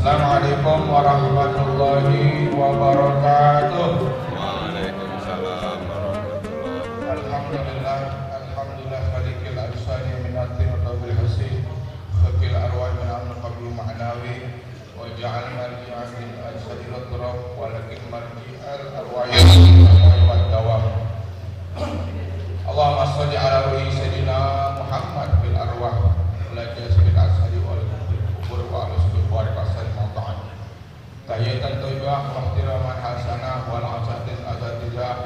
Assalamualaikum warahmatullahi wabarakatuh. Waalaikumsalam warahmatullahi wabarakatuh. Alhamdulillah khalikil arsani minatin wa tabil hasi fakil arwah min al-qabli ma'nawi wa ja'alna al-ja'adil al-sadil al-turab walakin marji al-arwahi wa dawam. Allahumma salli ala ruhi sayyidina Muhammad bil arwah la jasbil asali wal kubur wa al-subur wa al-qasal ma'ta'an tahiyatan taibah wa ihtiraman hasanah wal asatis asatijah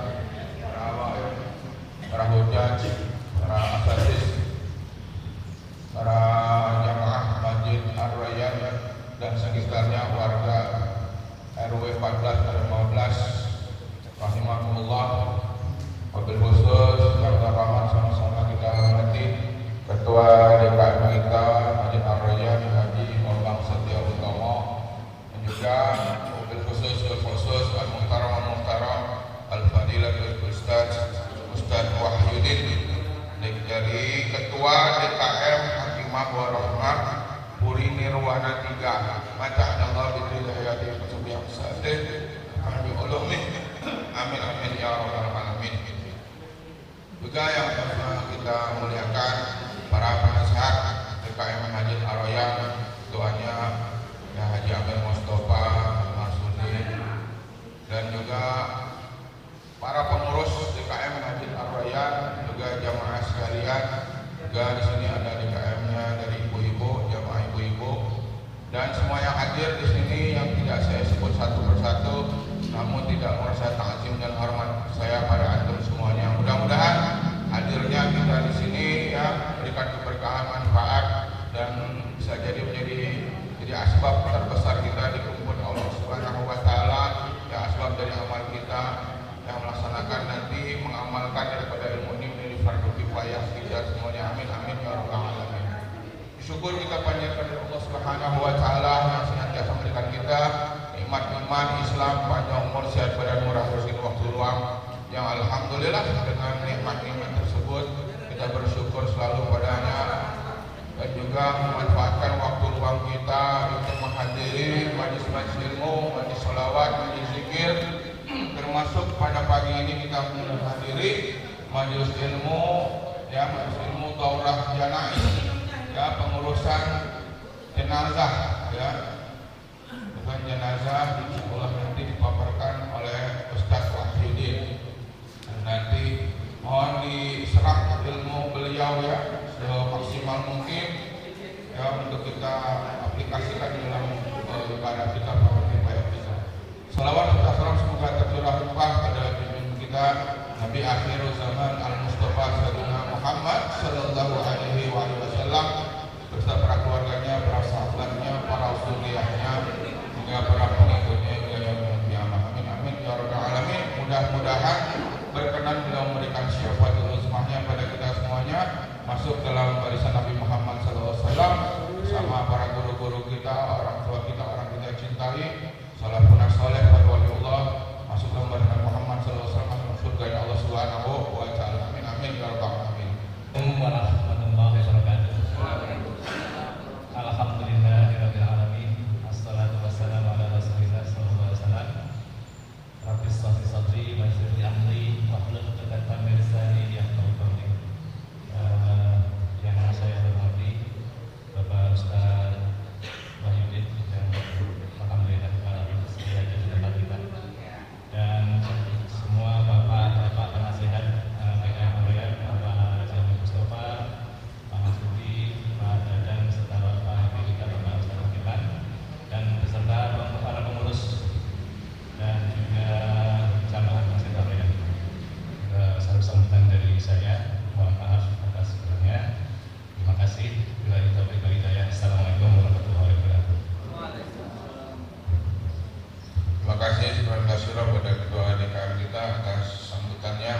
para hujaj, para asatis, para jamaah Masjid Ar-Rayyan dan sekitarnya warga RW 14 dan 15 rahimakumullah. Wabil khusus Dr. Rahman sama-sama kita hormati Ketua DKM kita Masjid Ar-Rayyan Haji Muhammad Setia Utomo, dan juga wabil khusus Al-Muhtaram Al-Fadilah Ustaz Wahyudin dari Ketua DKM Hakimah Warahmah Puri Nirwana 3 Mata'anallah bidri hayati Kesubiyak Satih Kami ulumi Amin amin ya rabbal alamin. Juga yang kita muliakan para penasehat DKM Masjid Ar-Rayyan, ketuanya ya Haji Amir Mustafa Marsudin, dan juga para pengurus DKM Masjid Ar-Rayyan, juga jamaah sekalian. Juga di sini ada DKM-nya dari ibu-ibu, jamaah ibu-ibu, dan semua yang hadir di sini yang tidak saya sebut satu persatu, namun tidak merasa ta'zim dan hormat saya pada antum semuanya. Mudah-mudahan hadirnya kita di sini ya memberikan keberkahan, manfaat, dan bisa jadi menjadi asbab terbesar kita dikumpul Allah Subhanahu wa taala, ya asbab dari amal kita yang melaksanakan nanti mengamalkan daripada ilmu ini menjadi fardu kifayah kita semuanya. Amin amin ya rabbal alamin. Syukur kita panjatkan kepada Allah Subhanahu wa taala yang senantiasa memberikan kita nikmat iman, Islam, panjang umur, sehat badan, murah rezeki, waktu luang, yang alhamdulillah dengan nikmat-nikmat tersebut kita bersyukur selalu padanya, dan juga memanfaatkan waktu luang kita untuk menghadiri majlis-majlis ilmu, majlis sholawat, majlis zikir. Termasuk pada pagi ini kita menghadiri majelis ilmu, ya majelis ilmu daurah janaiz, ya pengurusan jenazah, ya bukan jenazah, insyaallah nanti dipaparkan oleh Ustaz Wahyudin, dan nanti mohon diserap ilmu beliau ya semaksimal mungkin ya untuk kita aplikasikan dalam ibadah kita, ibadah kita. Salawat dan salam semoga tercurah limpah pada pimpin kita Nabi akhir zaman Al-Mustafa Sayyidina Muhammad sallallahu alaihi wasallam beserta para keluarganya, para sahabatnya, para zuriyahnya, hingga para pengikutnya hingga yaumil qiyamah. Amin amin ya rabbal alamin. Mudah-mudahan berkenan beliau memberikan syafaat uzmahnya pada kita semuanya, masuk dalam barisan Nabi Muhammad sallallahu alaihi wasallam bersama para guru-guru kita, orang tua kita, orang kita cintai, salafun saleh, waliullah, masuk dalam barisan Muhammad sallallahu alaihi wasallam, masuk surga Allah Subhanahu wa taala. Amin amin ya rabbal alamin. Warahmatullahi wabarakatuh. Alhamdulillahirabbil alamin. Assalatu wassalamu ala Rasulillah sallallahu alaihi wasallam. Rabbi shrah li sadri wa yassir li amri wahlul 'uqdatam min lisani yafqahu qawli. Yang saya hormati Bapak Ustaz Wahyudin yang alhamdulillah saya di tempat kita, dan semua bapak penasihat DKM Ar-Rayyan, Bapak Haji Mustafa, Pak Masudi, Pak Dadang, serta Bapak Habib kita, Bapak Ustaz Kiban, dan beserta para pengurus dan juga jamaah Masjid Ar-Rayyan. Salam sambutan dari saya, mohon maaf atas segala. Terima kasih. Bila taufiq wal hidayah. Assalamualaikum warahmatullahi wabarakatuh. Terima kasih sebagai kasirah pada ketua DKM kita atas sambutannya.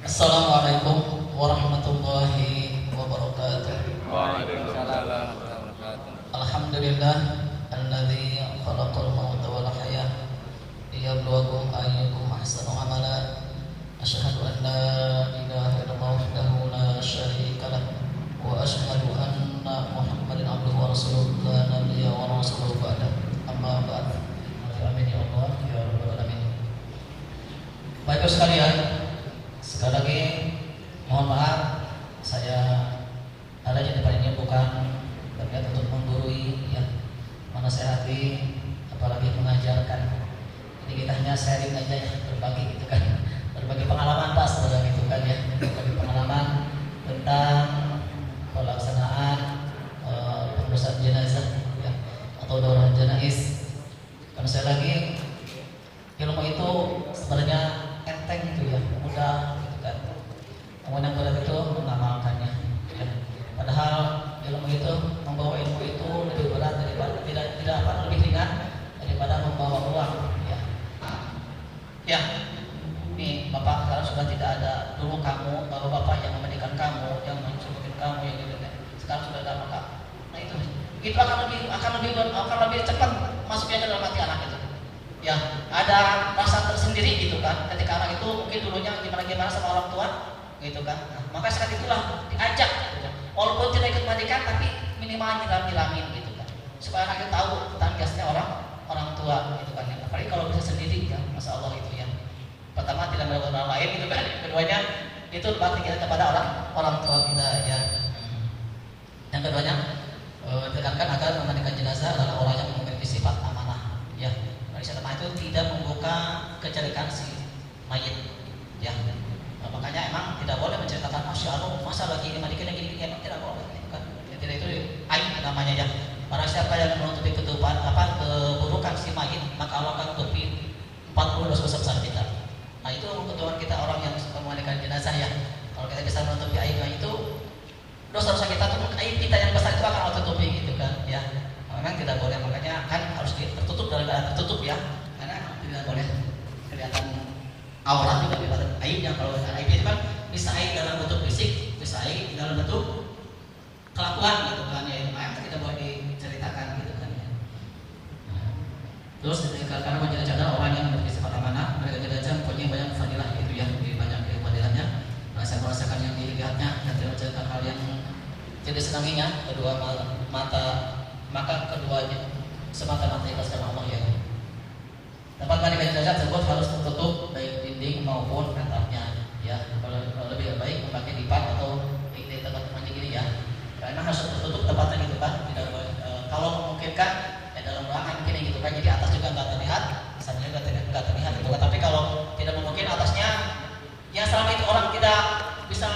Assalamualaikum warahmatullahi wabarakatuh. Waalaikumsalam warahmatullahi wabarakatuh. Alhamdulillah alladzi khalaqal mauta wal hayah liyabluwakum ayyukum ahsanu amala. Asyhadu an la ilaha illallah wahdahu la syarika lah wa asyhadu anna Muhammadan abduhu wa rasuluhu la nabiyya sallallahu ba'da. Amma ba'd. Amin ya Allah ya rabbal alamin. Baik sekalian, sekali lagi mohon maaf saya ada di depan ini bukan berniat untuk menggurui ya, menasehati apalagi mengajarkan. Jadi kita hanya sharing aja ya, berbagi gitu kan, berbagi pengalaman pas saudara gitu kan ya, berbagi pengalaman tentang pelaksanaan pengurusan jenazah ya, atau daurah janais. Karena saya lagi ilmu itu sebenarnya enteng gitu ya, mudah gitu kan. Namun yang berat itu mengamalkannya ya. Padahal ilmu itu, membawa ilmu itu lebih berat daripada tidak apa lebih ringan daripada membawa uang ya. Ya, nih Bapak sekarang sudah tidak ada. Dulu kamu, bapak yang memandikan kamu, yang mencukupi kamu, yang gitu kan. Sekarang sudah ada Bapak. Nah itu akan lebih cepat masuknya ke dalam hati anak itu. Ya, ada rasa tersendiri gitu kan. Ketika anak itu mungkin dulunya gimana sama orang tua, gitu kan. Nah, maka saat itulah diajak, gitu kan. Walaupun tidak ikut mandikan, tapi minimal nyiramin gitu kan. Supaya anak itu tahu tentang jasanya orang tua, gitu kan. Apalagi kalau bisa sendiri ya, masya Allah itu ya. Pertama tidak melakukan orang lain gitu kan. Keduanya itu bakti kita kepada orang tua kita ya. Yang keduanya tekankan agar memandikan jenazah adalah orang yang memiliki sifat amanah ya. Sifat amanah itu tidak membuka kejelekan si mayit ya. Makanya emang tidak boleh menceritakan masa lagi dimandikan yang gini emang tidak boleh kan. Tidak itu aib namanya ya. Para siapa yang menutupi keburukan si mayit, maka Allah akan tutupi 40 dosa besar kita. Nah itu ketuaan kita orang yang suka memandikan jenazah ya. Kalau kita bisa menutupi aibnya itu, dosa-dosa kita tuh aib kita yang besar itu akan Allah tutupi gitu kan ya. Memang tidak boleh, makanya kan harus tertutup daripada tertutup ya. Karena tidak boleh kelihatan aurat juga kelihatan aibnya. Kalau aib itu kan bisa aib dalam bentuk fisik, bisa aib dalam bentuk kelakuan gitu kan ya. Itu tidak boleh diceritakan gitu kan ya. Terus karena menjaga orang yang memiliki sifat amanah, mereka jaga punya banyak fadilah itu ya, banyak fadilahnya. Saya merasakan yang dilihatnya dan tidak menjaga hal yang tidak senanginya kedua mata, maka keduanya semata-mata ikhlas karena Allah ya. Tempat mandikan jenazah tersebut harus tertutup baik dinding maupun atapnya ya. Kalau lebih baik memakai lipat atau di tempat mandi gini ya. Karena harus tertutup tempatnya gitu kan. Tidak kalau memungkinkan ya dalam ruangan gini gitu kan. Jadi atas juga nggak terlihat, sampingnya nggak terlihat gitu kan. Tapi kalau tidak memungkinkan atasnya, yang selama itu orang tidak bisa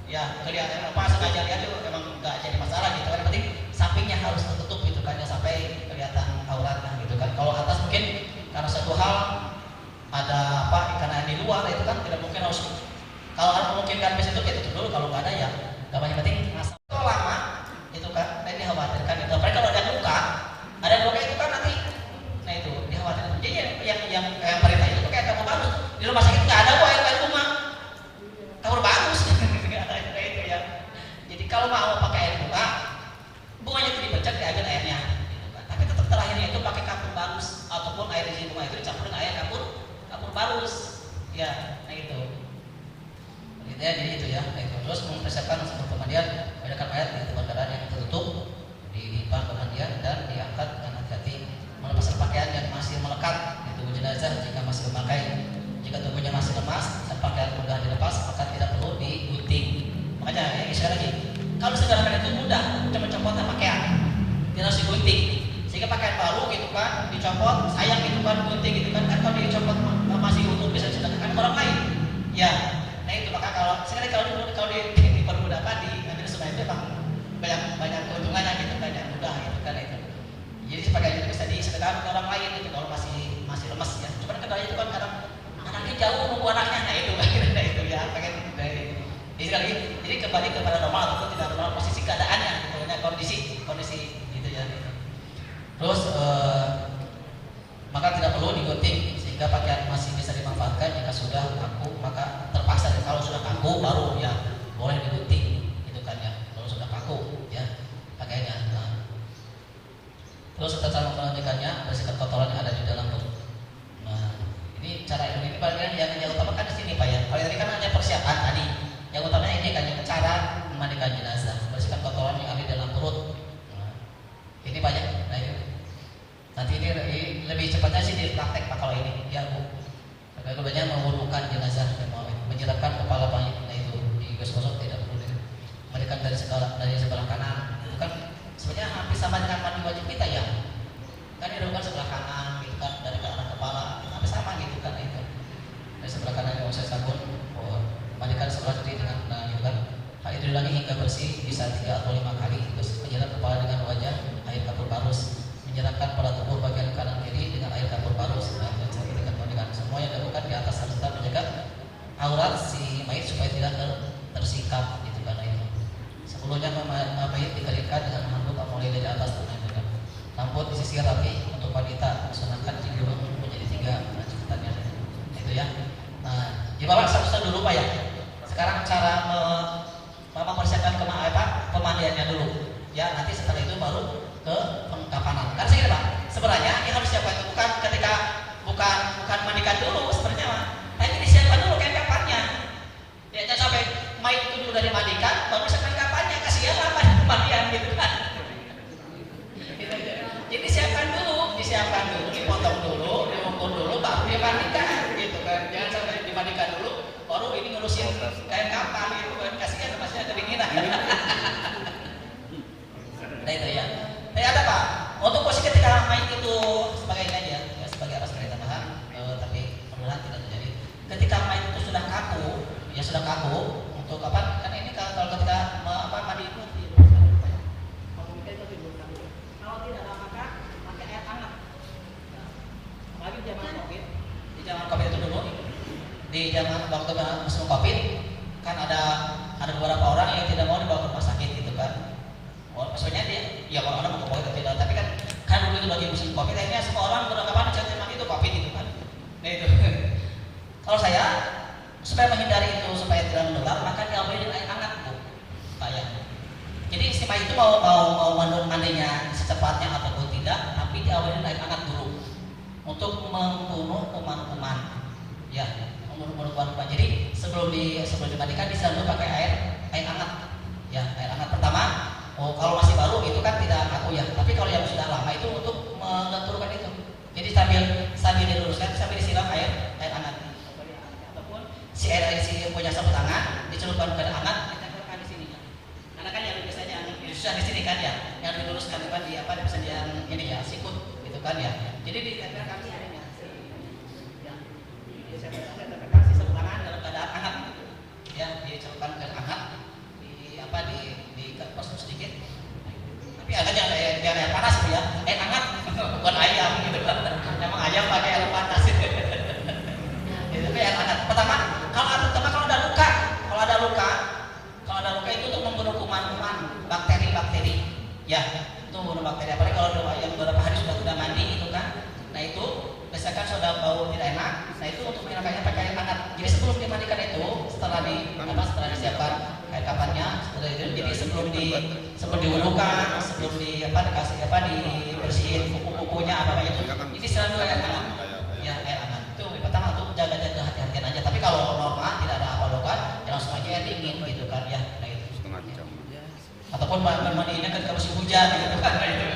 ya kelihatan sengaja lihat itu memang nggak jadi masalah gitu kan. Yang penting sampingnya harus tertutup gitu kan ya, sampai kelihatan auratnya gitu kan. Kalau atas mungkin karena satu hal ada karena di luar itu kan tidak mungkin harus, kalau harus memungkinkan bis itu ya tutup dulu, kalau nggak ada ya nggak banyak penting. Masalah itu lama itu kan, nah ini dikhawatirkan itu. Apalagi kalau ada luka itu kan nanti, nah itu dikhawatirkan. Jadi yang perintah itu kayak kamu bagus di rumah sakit nggak ada kok air rumah, kamar bagus itu ya. Jadi kalau mau pakai air bunga, bunganya itu dipecah diambil airnya gitu kan. Tapi tetap terakhirnya itu pakai kapur bagus ataupun air isi bunga itu dicampur dengan air kapur bagus ya. Nah itu gitu ya, jadi itu ya. Nah, itu terus mempersiapkan sebelum pemandian menggunakan air di tempat keadaan yang tertutup di depan pemandian dan diangkat dengan hati-hati. Melepaskan pakaian yang masih melekat di tubuh jenazah jika masih memakai. Jika tubuhnya masih lemas dan pakaian mudah dilepas, maka tidak perlu digunting. Makanya ya sekali lagi, kalau sederhana itu mudah, cuma copotnya pakaian, tidak harus digunting. Sehingga pakaian baru gitu kan dicopot, sayang gitu kan gunting gitu kan. Kan kalau dicopot masih utuh bisa disedekahkan orang lain. Ya, nah itu maka kalau sekali kalau dipermudah di ambil sunah itu memang banyak keuntungannya gitu kan, yang mudah gitu kan itu. Jadi pakaian itu bisa disedekahkan ke orang lain gitu kalau masih lemas ya. Cuman kendala itu kan kadang anaknya jauh nunggu anaknya, nah itu kan itu ya pengen dari. Jadi kembali kepada normal ataupun tidak normal posisi keadaannya, kondisi gitu ya. Terus maka tidak perlu digunting sehingga pakaian masih bisa dimanfaatkan. Jika sudah kaku maka terpaksa, kalau sudah kaku baru ya boleh digunting gitu kan ya. Kalau sudah kaku ya pakaiannya. Nah. Terus cara memandikannya bersihkan kotoran yang ada di dalam perut. Nah ini cara ini paling yang utamakan di sini Pak ya. Kalau tadi kan hanya persiapan tadi, yang utamanya ini kan cara memandikan jenazah, bersihkan kotoran yang ada di dalam perut. diulangi hingga bersih, bisa 3 atau 5 kali. Terus menyiram kepala dengan wajah air kapur parus, menyiramkan pada tubuh bagian kanan kiri dengan air kapur parus, dan dengan semua yang dilakukan di atas serta menjaga aurat si mayit supaya tidak tersikap gitu kan itu. Sebelumnya mayit dikeringkan dengan handuk mulai dari atas dengan rambut disisir rapi. Untuk wanita disunahkan digulung menjadi 3 lanjutannya itu ya. Nah, dibawa satu-satu dulu Pak ya. Sekarang cara mempersiapkan pemandiannya dulu ya, nanti setelah itu baru ke pengkapanan. Kan segini Pak, sebenarnya yang harus siapkan itu bukan mandikan dulu sebenarnya Pak, tapi disiapkan dulu kain kapannya ya, jangan sampai mayit itu dulu dari mandikan baru siapkan kapannya, kasihan lah pemandian gitu kan. Jadi disiapkan dulu, dipotong dulu, diukur dulu, baru dimandikan gitu kan. Jangan sampai dimandikan dulu, baru ini ngurusin kain kapan gitu kan, kasihan masih ada kedinginan. Nah itu ya. Tapi ada Pak, untuk posisi ketika mayit itu sebagai ini aja, ya, sebagai atas dari tambahan, tapi mudah-mudahan tidak terjadi. Ketika mayit itu sudah kaku, ya sudah kaku, untuk apa? Kan ini kalau ketika mandi itu kalau tidak ada maka pakai air hangat. Apalagi di zaman COVID, di zaman COVID itu dulu, di zaman waktu musim COVID kan ada beberapa orang yang tidak mau dibawa ke rumah sakit gitu kan. Maksudnya dia, ya kalau orang mau COVID tidak, tapi kan dulu itu lagi musim COVID, akhirnya semua orang beranggapan jangan mati itu COVID itu kan. Nah itu. Kalau saya supaya menghindari itu supaya tidak menular, maka diawali dengan air hangat Bu, Pak ya. Jadi si mayit itu mau mandinya secepatnya ataupun tidak, tapi diawali dengan air hangat dulu untuk membunuh kuman-kuman. Ya, membunuh kuman-kuman. Jadi sebelum dimandikan diselalu pakai air hangat. Ya, air hangat pertama. Kalau masih baru itu kan tidak kaku ya, tapi kalau yang sudah lama itu untuk menenturkan itu. Jadi sambil diluruskan, sambil disiram air hangat. Ataupun si punya sapu tangan dicelupkan ke air hangat, ditempelkan di sini. Karena kan yang biasanya susah di sini kan ya, yang diluruskan kan di bisa yang ini ya, sikut gitu kan ya. Jadi ditempelkan di sini ya. Ditempelkan si sapu tangan dalam keadaan hangat. Ya, dicelupkan ke air hangat. Di kosong sedikit, tapi agaknya biar air panas ya, air hangat bukan ayam gitu kan, emang ayam pakai air panas itu air hangat. Pertama kalau ada luka itu untuk membunuh kuman-kuman, bakteri ya, itu membunuh bakteri. Apalagi kalau yang beberapa hari sudah tidak mandi itu kan, nah itu misalkan sudah bau tidak enak, nah itu untuk menyelamatkannya pakai air hangat. Jadi sebelum dimandikan itu, setelah disiapkan kain kapannya, jadi sebelum diwudukan, sebelum dibersihin kuku-kukunya itu, ini selalu air hangat. Ya, air hangat. Itu pertama untuk jaga hati-hatian aja. Tapi kalau normal tidak ada apa-apa, ya langsung aja air dingin gitu kan ya. Nah itu. Setengah jam. Ataupun mandinya ketika musim hujan gitu kan. Nah itu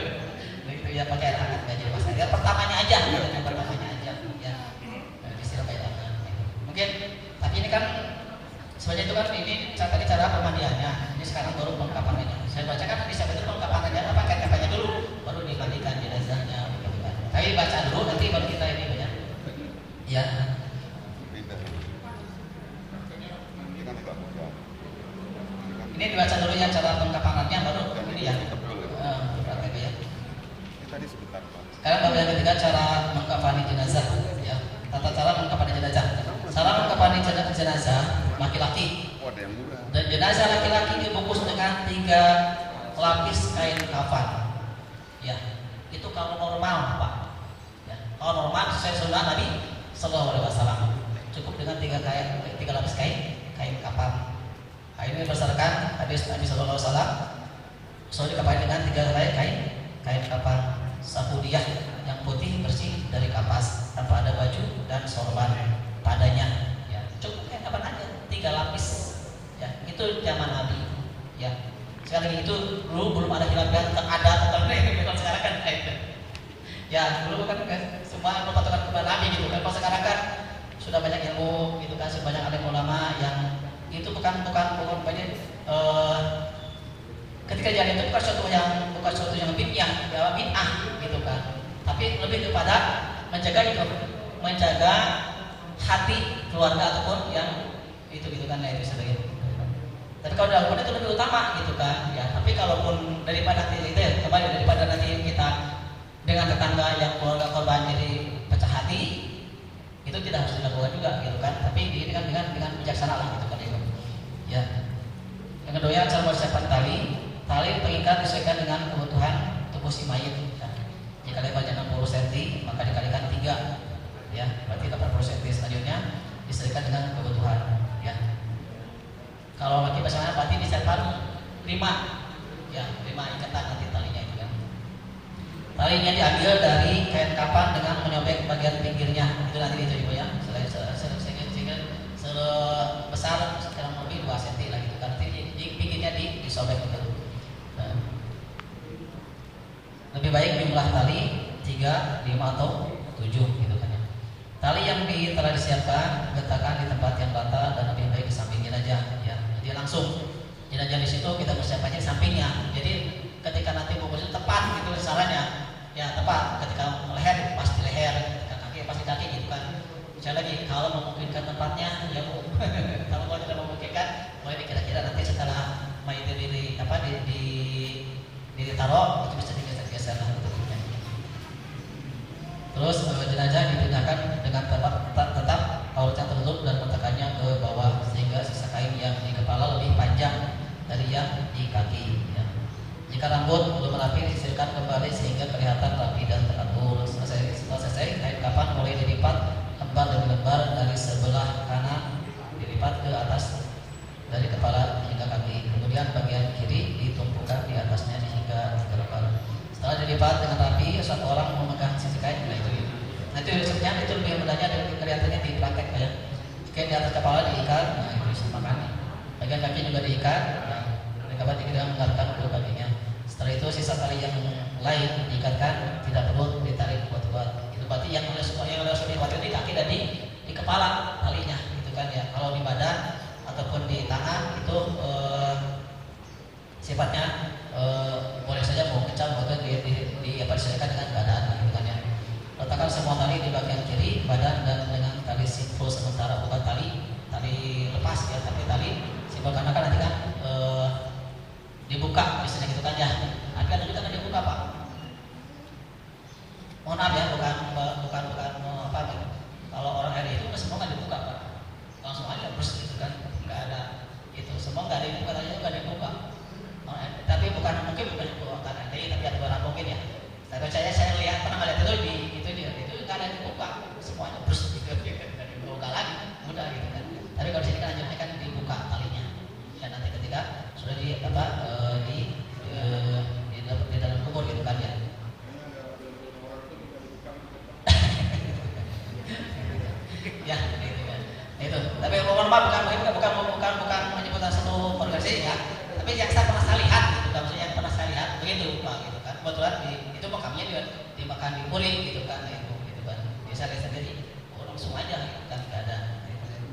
ya pakai air hangat aja masalah. Ya pertamanya aja, yang pertamanya aja ya. Disiram air hangat. Mungkin tapi ini kan sebenarnya itu kan ini tadi cara pemandiannya. Ini sekarang baru pengkapanannya. Saya bacakan di siapa itu pengkapanannya apa kain kapannya dulu, baru dimandikan jenazahnya gitu kan. Tapi baca dulu nanti baru kita ini banyak. Ya. Ini dibaca dulu ya cara pengkapanannya baru ini ya. Ya. Sekarang bagian ketiga cara mengkafani jenazah ya. Tata cara mengkafani jenazah. Cara mengkafani jenazah laki-laki. Dan jenazah laki-laki dibungkus dengan 3 lapis kain kafan. Ya, itu kalau normal Pak. Ya, kalau normal sesuai sunnah Nabi Sallallahu Alaihi Wasallam cukup dengan 3 lapis kain kafan. Nah, ini berdasarkan hadis Nabi Sallallahu Alaihi Wasallam. Soalnya dikafani dengan 3 kain kafan safudiyah yang putih bersih dari kapas tanpa ada baju dan sorban padanya. Ya, cukup kain kafan aja 3 lapis. Ya, itu zaman Nabi. Ya, sekali lagi itu dulu belum ada khilafah ada atau enggak kalau sekarang kan ya dulu kan semua berpatokan kepada Nabi gitu kan. Kalau sekarang kan sudah banyak ilmu gitu kan, sudah banyak alim ulama yang itu bukan banyak ketika jalan itu bukan suatu yang bid'ah gitu kan, tapi lebih kepada menjaga hati keluarga ataupun yang itu gitu kan, itu sebagai Tapi kalau dilakukan itu lebih utama gitu kan ya. Tapi kalaupun daripada nanti itu ya, kembali daripada nanti kita dengan tetangga yang keluarga korban jadi pecah hati, itu tidak harus dilakukan juga gitu kan. Tapi ini kan dengan bijaksana lah gitu kan itu. Ya. Yang kedua, cara mempersiapkan tali pengikat disesuaikan dengan kebutuhan tubuh si mayit. Ya. Jika lebarnya 60 cm maka dikalikan 3, ya berarti 80 cm stadionnya disesuaikan dengan kebutuhan. Ya. Kalau lagi pasangan berarti disiapkan 5, ya 5 ikatan nanti talinya itu kan. Talinya diambil dari kain kapan dengan menyobek bagian pinggirnya, itu nanti itu ibu ya. Sehingga sebesar kurang lebih 2 cm lah gitu kan. Nanti di pinggirnya disobek gitu. Nah. Lebih baik jumlah tali 3, 5 atau 7 gitu kan ya. Tali yang telah disiapkan letakkan di tempat yang rata dan lebih baik di samping jenazah ya. Jadi langsung jenazah di situ kita persiapannya di sampingnya. Jadi ketika nanti bungkus itu tepat gitu sarannya. Ya tepat, ketika leher pas di leher, ketika kaki pas di kaki gitu kan. Sekali lagi kalau memungkinkan tempatnya ya Bu. Kalau tidak memungkinkan boleh kira-kira nanti setelah mayat ditaruh itu bisa digeser-geser lah untuk ini. Terus jenazah dipindahkan dengan tetap auratnya tertutup dan meletakkannya ke bawah sehingga sisa kain yang di kepala lebih panjang dari yang di kaki. Ya. Jika rambut belum rapi disisirkan kembali sehingga kelihatan rapi dan teratur. Setelah selesai kain kapan mulai dilipat lembar demi lembar dari sebelah kanan dilipat ke atas dari kepala hingga kaki. Kemudian bagian kiri ditumpukan di atasnya hingga 3 lembar. Setelah dilipat dengan rapi, satu orang memegang sisi kain. Nah itu resepnya itu lebih mudahnya dan kelihatannya di praktek ya. Kain di atas kepala diikat, nah itu disamakan. Bagian kaki juga diikat, nah mereka tidak mengangkat kedua kakinya. Setelah itu sisa tali yang lain diikatkan, tidak perlu ditarik kuat-kuat. Itu berarti yang harus dikhawatir di kaki dan di kepala talinya, gitu kan ya. Kalau di badan ataupun di tangan itu sifatnya boleh saja mau kencang bahkan disesuaikan dengan keadaan gitu kan ya. Letakkan semua tali di bagian kiri badan dan dengan tali simpul sementara, bukan tali lepas ya, tapi tali simpul karena kan nanti kan dibuka misalnya gitu kan ya. Tapi ada juga kan dibuka Pak. Mohon maaf ya, bukan apa gitu. Kalau orang hari itu semua nggak dibuka Pak, langsung aja terus gitu kan, nggak ada itu semua nggak dibuka, tadi nggak dibuka. Tapi bukan mungkin bukan tapi ada barang mungkin ya. Tapi saya lihat pernah melihat itu nggak ada dibuka, semuanya terus gitu, dan dibuka lagi mudah gitu kan. Tapi kalau di sini kan anjurnya kan dibuka talinya. Dan nanti ketika sudah di dalam kubur gitu kan ya. Ya gitu kan. Itu. Tapi mohon maaf bukan menyebutkan satu organisasi ya. Tapi yang saya pernah saya lihat gitu kan, maksudnya yang pernah saya lihat begitu Pak gitu kan. Kebetulan itu makamnya dimakan di kulit gitu kan itu gitu kan. Biasa lihat sendiri langsung aja gitu kan, tidak ada.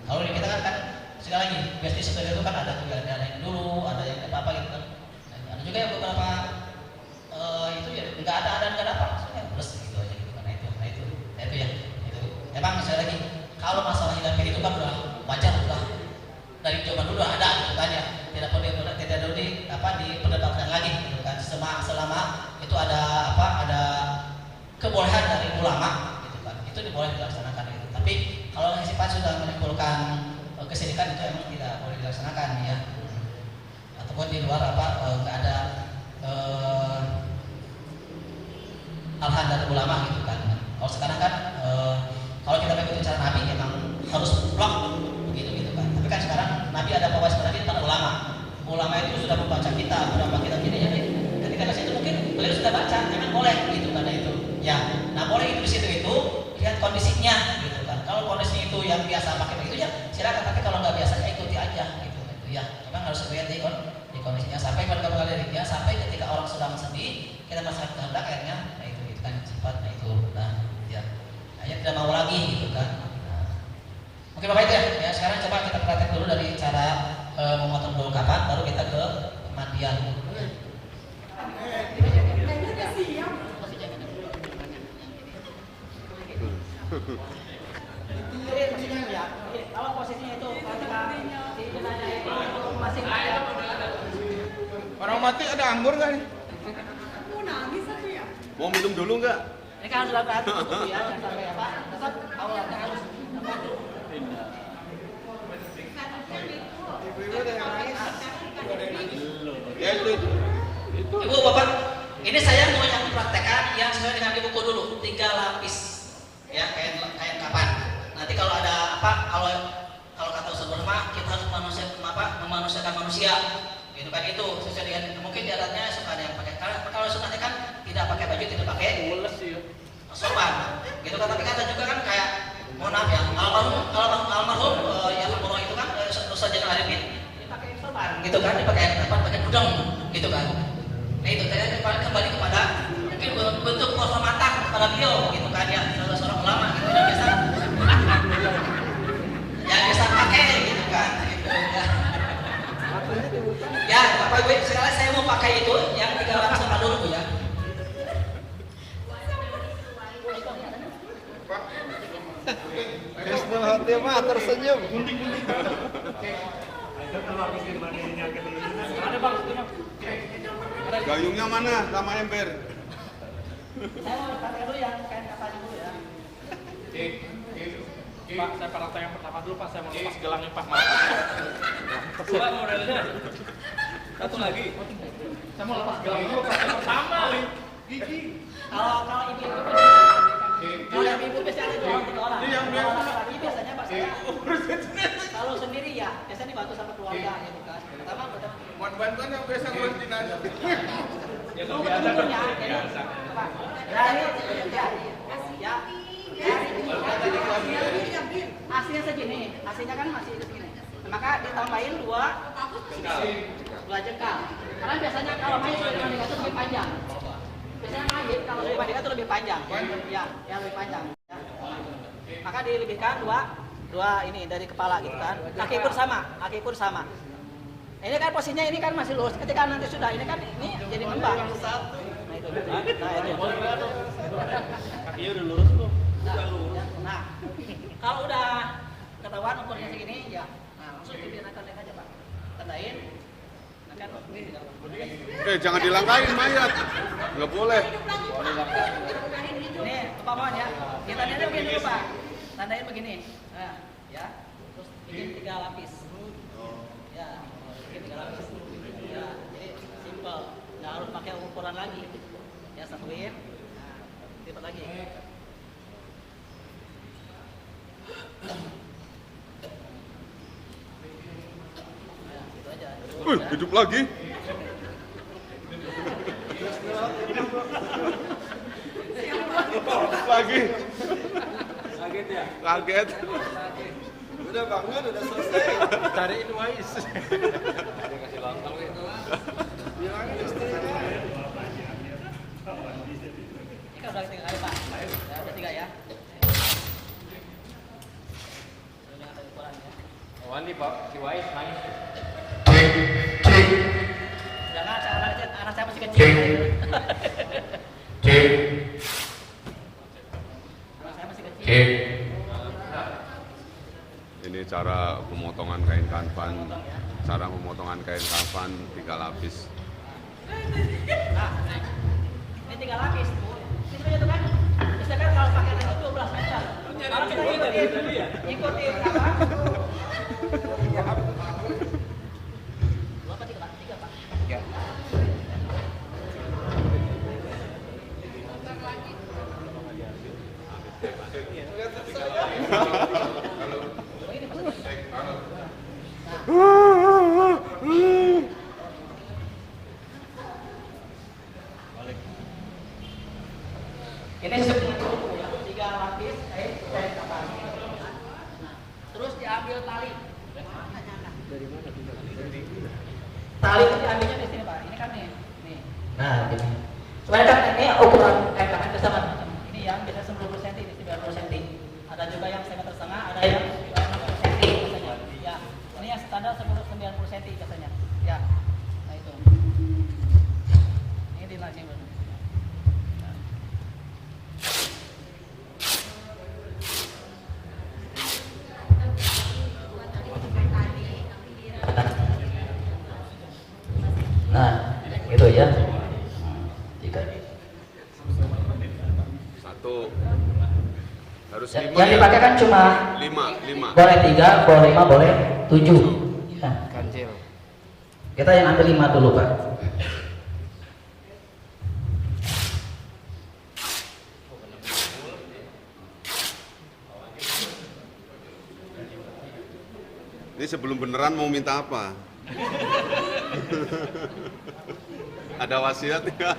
Kalau di kita kan sekali lagi biasanya seperti itu kan ada juga ada yang dulu, ada yang apa gitu kan. Ada juga yang beberapa itu ya nggak ada apa maksudnya terus gitu aja gitu kan. Itu ya itu. Emang sekali lagi kalau masalah hilang itu kan udah wajar, udah dari zaman dulu ada gitu kan ya. Tidak perlu diperdebatkan lagi gitu kan. Selama itu ada kebolehan dari ulama gitu kan, itu diboleh dilaksanakan gitu. Tapi kalau sifat sudah menimbulkan kesedihan itu emang tidak boleh dilaksanakan ya. Ataupun di luar nggak ada arahan dari ulama gitu kan. Kalau sekarang kan kalau kita mengikuti cara Nabi memang harus blok begitu gitu kan. Tapi kan sekarang Nabi ada bahwa sebenarnya para ulama itu sudah membaca beberapa kitab ini, jadi ketika di situ mungkin beliau sudah baca, memang boleh gitu karena itu. Ya, nah boleh itu di situ itu lihat kondisinya gitu kan. Kalau kondisi itu yang biasa pakai begitu ya silakan, tapi kalau nggak biasanya ikuti aja gitu ya. Memang harus lihat di kondisinya sampai pada kalinya sampai ketika orang sedang sedih kita masak kehendak akhirnya, nah itu kan sifat, nah itu ya. Hanya tidak mau lagi gitu kan. Mungkin Bapak itu ya. Sekarang coba kita praktek dulu dari cara memotong dulu kapan, baru kita ke mandian. Kalau posisinya itu ketika di jenazah itu masih ada mati ada anggur nggak nih? Mau nangis aku ya? Mau minum dulu nggak? Ini kan harus dilakukan ya, jangan sampai apa, tetap awalnya harus Ya itu. Ibu, Bapak, ini saya mau yang praktekkan yang sesuai dengan di buku dulu, 3 lapis, ya kain kapan. Nanti kalau ada apa, kalau kata Ustaz Burma, kita harus memanusiakan manusia, gitu kan, itu sesuai dengan mungkin di adatnya suka ada yang pakai. Kalau sunatnya kan tidak pakai baju, tidak pakai sorban, gitu kan. Tapi kata juga kan kayak, mohon maaf ya, almarhum yang Al itu kan Ustaz Jainal Arifin, dia pakai sorban, gitu kan, dia pakai kudung, gitu kan. Nah itu tadi kembali kepada mungkin bentuk kehormatan kepada beliau, gitu kan ya, seorang ulama gitu yang biasa pakai, gitu kan, gitu ya. Ya, Bapak Ibu, sekali saya mau pakai itu yang 3 lapis sama dulu Bu ya. Wisnu hati mah tersenyum. Gayungnya mana sama ember? Saya mau pakai dulu yang kain kapan dulu ya. Pak, saya praktek yang pertama dulu Pak, saya mau lepas gelangnya Pak. Coba modelnya. Satu lagi. Saya mau lepas gelang dulu Pak, yang pertama nih. Gigi. Kalau ibu kalau yang ibu biasanya ada 2 orang. Kalau laki-laki biasanya Pak saya. Kalau sendiri ya, biasanya dibantu sama keluarga gitu kan. Pertama Buat bantuan yang biasa ngurus dinasti. Ya itu biasa bentuknya, Pak. jadi Biasa. apa? Ya. Aslinya segini, aslinya kan masih segini. Maka ditambahin 2 jengkal. Karena biasanya kalau main sudah dengan itu lebih panjang. Biasanya main kalau lebih panjang itu lebih panjang. Ya lebih panjang. Ya. Maka dilebihkan 2 ini dari kepala gitu kan. Kaki pun sama. Ini kan posisinya ini kan masih lurus. Ketika nanti sudah ini kan ini jadi ngembang. Nah itu. Kakinya udah lurus tuh. Nah, kalau udah ketahuan ukurnya segini ya, nah langsung dipindahkan aja Pak. Tandain. Jangan dilangkahin mayat. Nggak boleh. Nih, Bapak mohon ya. Kita lihat begini dulu Pak. Tandain begini. Nah, ya. Terus bikin 3 lapis. Ya, bikin 3 lapis. Ya, jadi simple. Nggak harus pakai ukuran lagi. Ya, satuin. Nah, lipat lagi. Hidup lagi. Lagi. Kaget ya? Kaget. Udah bangun, udah selesai. Cariin Wais. Dia kasih lontong itu. Bilangin istrinya. Ini kan udah 3 kali Pak. Ya, udah 3 ya. Udah ada ukuran ya. Oh, ini Pak, si Wais nangis. Jangan anak saya masih kecil. Anak saya masih kecil. Ini cara pemotongan kain kafan. Cara pemotongan kain kafan 3 lapis. Nah, ini 3 lapis Bu. Itu itu kan. Misalkan kalau pakai itu 12 meter. Kalau kita ikutin apa? 2 apa 3 Pak? 3 Pak. Ya. Ini sebelum ya, 3 lapis kain kapan. Nah, terus diambil tali. Tali itu diambilnya di sini Pak. Ini kan nih. Nah, gini. Sebenarnya kan ini ukuran kain kapan itu sama. Ini yang biasa 90 cm, ini 90 cm. Ada juga yang 1,5 meter, ada yang 60 cm biasanya. Ya, ini yang standar 90 cm biasanya. Ya. Nah itu. Ini di nasi. Nah, ya. 3. Satu. Harus Yang 5 ya? dipakai kan cuma 5. boleh 3, boleh 5, boleh 7. Ya. Kancil. Kita yang ambil 5 dulu Pak. Ini sebelum beneran mau minta apa? Ada wasiat nggak?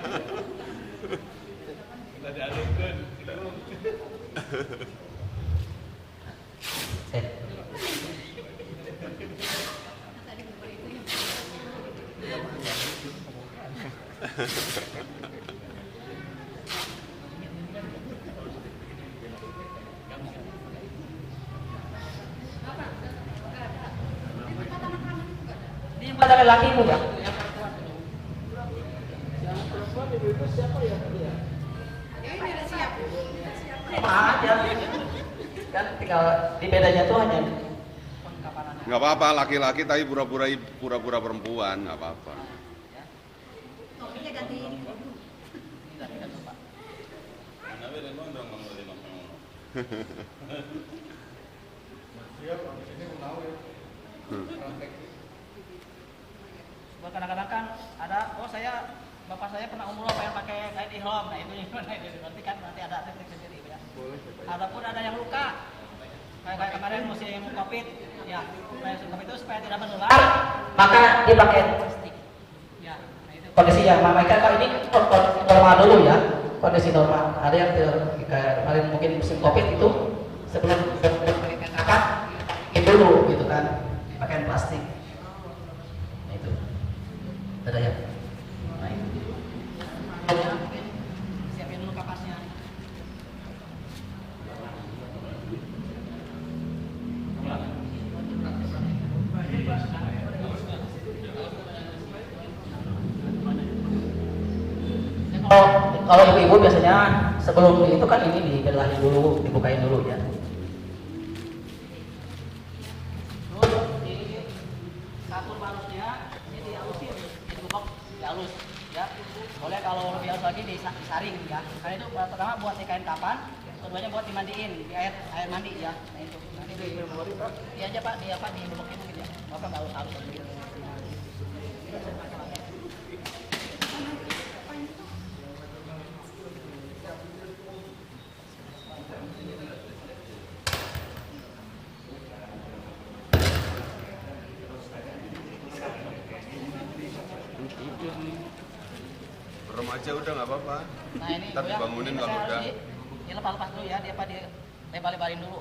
Ini pada lelaki Bu ya. Ini udah siap. Sama aja. Kan tinggal di bedanya tuh hanya Nggak apa-apa, laki-laki tapi pura-pura perempuan, nggak apa-apa. Topinya ganti ini. Buat kadang-kadang kan ada, oh bapak saya pernah umroh pengen pakai kain ihram, nah itu gimana itu berarti kan nanti ada teknik sendiri ya. Adapun ada yang luka, kayak kemarin musim COVID, ya musim COVID itu supaya tidak menular, maka dipakai plastik. Ya, nah itu kondisi yang mereka kalau ini normal dulu ya, kondisi normal. Ada yang kayak kemarin mungkin musim COVID itu sebelum pakai kakak, itu dulu gitu kan, pakai plastik. Nah itu ada ya. Nah itu. Siapin dulu kapasnya. Kalau ibu-ibu biasanya sebelum itu kan ini dibelahin dulu, dibukain dulu ya. Terus kasur parusnya ini dihalusin, dibubuk, dihalus ya. Boleh kalau lebih halus lagi disaring ya. Karena itu pertama buat di kain kapan, keduanya buat dimandiin di air mandi ya. Nah itu. Nanti di aja Pak, dibubukin mungkin ya. Bapak nggak halus gitu. Remaja udah nggak apa-apa. Nah ini Ntar dibangunin kalau udah. Lepas dulu ya, dia lebar-lebarin dulu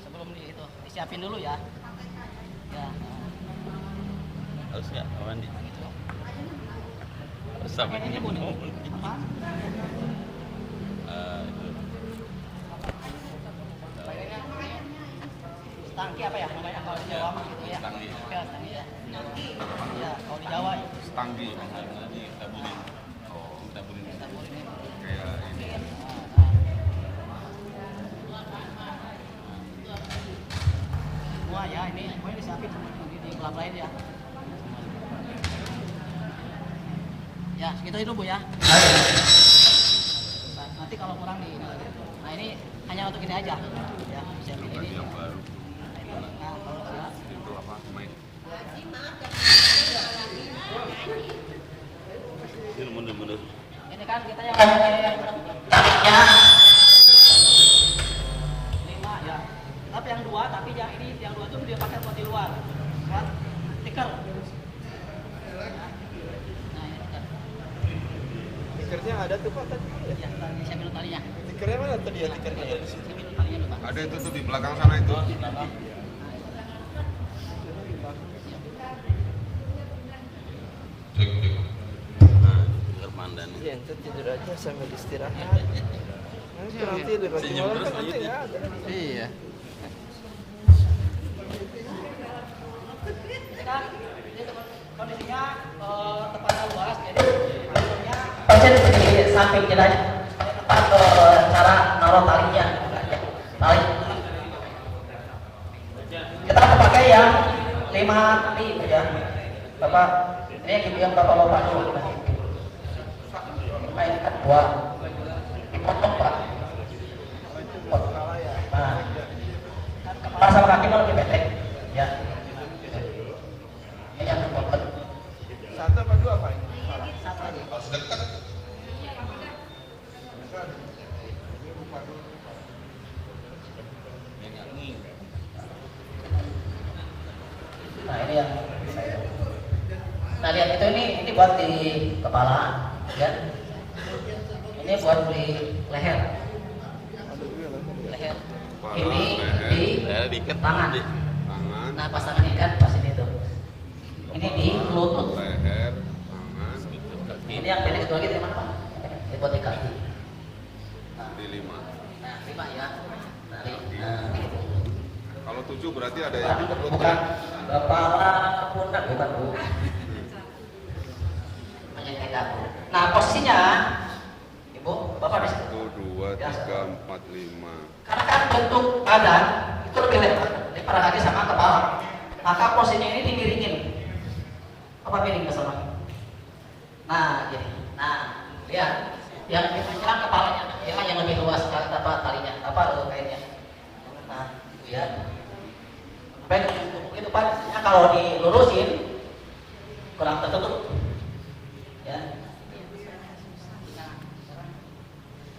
sebelum itu disiapin dulu ya. Ya. Harus nggak mandi? Gitu. Harus sampai Ini Bu nih. Apa? Kayaknya stangki apa ya namanya kalau di Jawa mah gitu ya. Stangki. Ya, stangki ya. Ya, kalau di Jawa itu Stanggi. Nanti taburin. Oh, taburin. taburin ini. Kayak ini. Semua ya, ini semuanya disiapin di belak-belain ya. Ya, segitu itu Bu ya. Nah, nanti kalau kurang di nah ini hanya untuk ini aja. Ya, siapin Baju ini. yang baru. Nah, kalau siap. Itu apa? Main. Ini mundur-mundur. Ini kan kita yang tariknya 5 ya. Tapi yang 2, tapi yang ini yang 2 tuh dia pakai buat di luar. Buat stiker. Nah, ini stiker. Stikernya ada tuh Pak tadi. Ya, tadi saya bilang talinya. Stikernya mana tadi ya stikernya ya di sini. Saya bilang talinya dulu, Pak. Ada itu tuh di belakang sana itu. Cek, cek. Nah, dengar pandan. Ya ente tidur aja sambil istirahat. Nanti kurang tidur lagi Senyum malam terus kan ente lanjut. nggak ada. Iya. Ini kan ini kondisinya tempatnya luas, jadi alurnya pasien di samping jenazah tempat cara naruh talinya, tali. Kita pakai yang 5 tali ya, Bapak. Ini yang Bapak lupa dulu. mainkan buat dipotong Pak. Nah, kepala sama kaki mau lebih pendek, ya. Ini yang dipotong. Satu apa dua Pak? Satu aja. Harus dekat. Nah ini yang saya. Nah lihat itu ini buat di kepala, ya. Ini buat di leher. Leher. Kepala, Ini leher. di Leher diikat. tangan. Tangan, Nah pasangan ikan pas ini tuh. Ini di lutut. leher, tangan, Ini yang pendek itu lagi dari mana Pak? Ini buat di kaki. Nah, di 5. nah 5 ya. Nah, gitu. Kalau 7 berarti ada yang Bukan kepala pundak bukan Bu. Menyengketa. Nah posisinya, Ibu, Bapak di situ. 1, 2, 3, 4, 5. Karena kan bentuk badan itu lebih lebar daripada kaki sama kepala. Maka posisinya ini dimiringin. Apa miring ke sana? Nah, gini. Nah, lihat. Yang dipegang kepalanya, yang lebih luas talinya, kainnya. Nah, itu ya. Baik, itu Pak. Ya, kalau dilurusin kurang tertutup. Ya.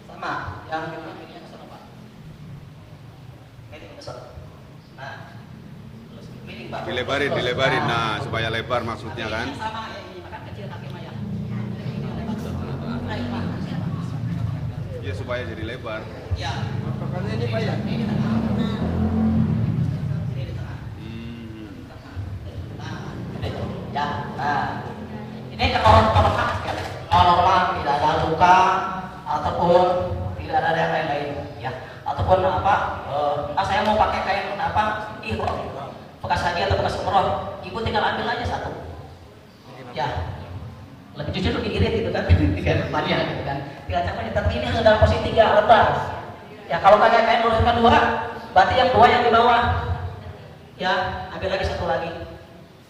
Sama, yang ini ke sana Pak. Ini ke sana. Nah, terus miring Pak. Dilebarin. Nah, supaya lebar maksudnya kan. Sama ya, ini makan kecil kaki Maya. Nah, ini Pak. Ya supaya jadi lebar. Ya. Makanya ini Pak ya. Ini di tengah. Ini di tengah. Nah, ini tuh. Ya. Nah, ini kalau normal tidak ada luka ataupun tidak ada yang lain-lain, ya. Ataupun apa? Saya mau pakai kain apa? Ihram, bekas haji atau bekas umroh. Ibu tinggal ambil aja satu. Ya. Lebih jujur lebih irit gitu kan? Tiga depannya gitu kan? Tiga capeknya. Tapi ini harus dalam posisi 3 lembar. Ya kalau kalian kain luruskan 2, berarti yang 2 yang di bawah. Ya, ambil lagi satu lagi.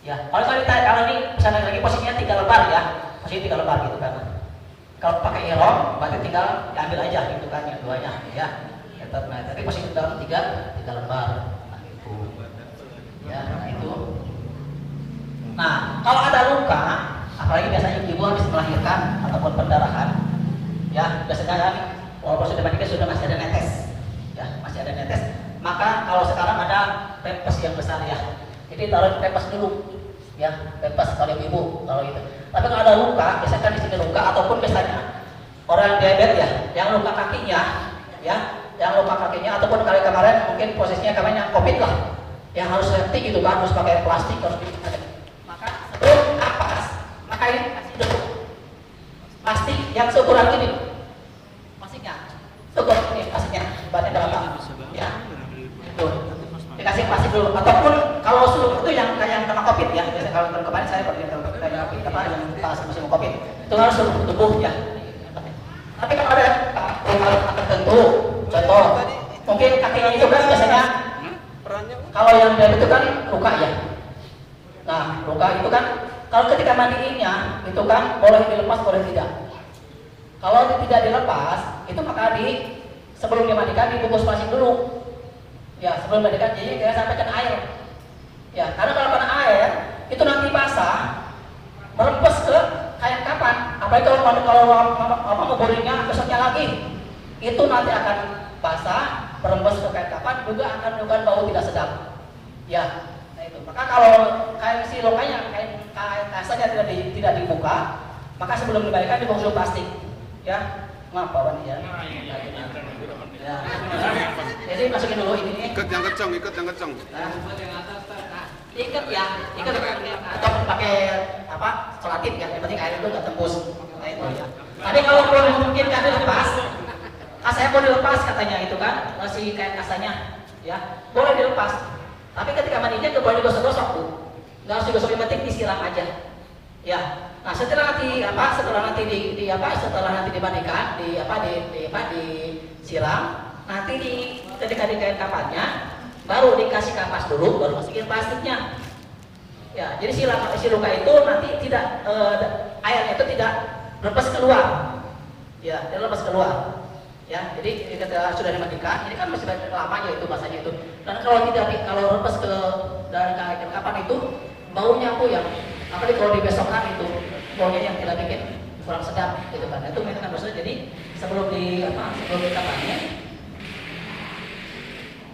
Ya, kalau ini misalnya lagi posisinya 3 lembar ya, posisi 3 lembar gitu kan. Kalau pakai ihram, berarti tinggal diambil aja gitu kan yang 2-nya ya. Tetap, nah, tapi posisi dalam 3 lembar. Nah, itu. Ya, nah itu. Nah, kalau ada luka, apalagi biasanya ibu habis melahirkan ataupun pendarahan, ya biasanya kan walaupun sudah menikah sudah masih ada netes, ya masih ada netes. Maka kalau sekarang ada pempes yang besar ya, jadi taruh pempes dulu, ya pempes kalau ibu kalau itu. Tapi kalau ada luka, biasanya kan di sini luka ataupun biasanya orang diabetes ya, yang luka kakinya, ya yang luka kakinya ataupun kali kemarin mungkin posisinya kemarin COVID lah, yang harus safety gitu kan, harus pakai plastik harus maka sebelum napas maka ini kasih dulu plastik yang seukuran ini plastiknya seukuran ini plastiknya bahannya berapa ya itu dikasih plastik dulu ataupun kalau seluruh itu yang kayak kena COVID ya biasanya kalau kemarin saya pernah kayak COVID apa yang pas musim COVID itu harus seluruh tubuh ya tapi kalau ada luka tertentu contoh mungkin kakinya itu kan biasanya kalau yang dia itu kan luka ya. Nah, luka itu kan kalau ketika mandiinnya itu kan boleh dilepas boleh tidak. Kalau tidak dilepas, itu maka sebelum dimandikan dibungkus plastik dulu. Ya, sebelum dimandikan jadi jangan sampai kena air. Ya, karena kalau kena air itu nanti basah merembes ke kain kapan. Apalagi kalau ngeburingnya besoknya lagi, itu nanti akan basah merembes ke kain kapan juga akan menyebabkan bau tidak sedap. Ya. Itu. Maka kalau kain silokanya, kain kasanya tidak dibuka, maka sebelum dibalikan dibungkus plastik, ya, maaf bawan ya. Ya. Jadi masukin dulu ini. Ikat yang kencang. Nah, ikat ya, ikat atau pakai apa? Selatin ya, yang penting air itu nggak tembus. Nah itu ya. Tadi kalau mungkin kan dilepas, kasanya boleh dilepas katanya itu kan, masih kain kasanya, ya, boleh dilepas. Tapi ketika mandinya nggak boleh digosok-gosok Bu, nggak harus digosok, yang penting disiram aja. Ya, nah setelah nanti dimandikan, disiram, nanti ketika di kain kapannya, baru dikasih kapas dulu, baru masukin plastiknya. Ya, jadi si luka itu nanti tidak airnya itu tidak lepas keluar. Ya, dia lepas keluar. Ya, jadi ketika sudah dimandikan, ini kan masih lama ya itu bahasanya itu. Dan kalau lepas ke dari kain kapan itu baunya yang apalagi kalau di besokan itu baunya yang tidak bikin kurang sedap gitu kan. Itu memang maksudnya jadi sebelum dikapannya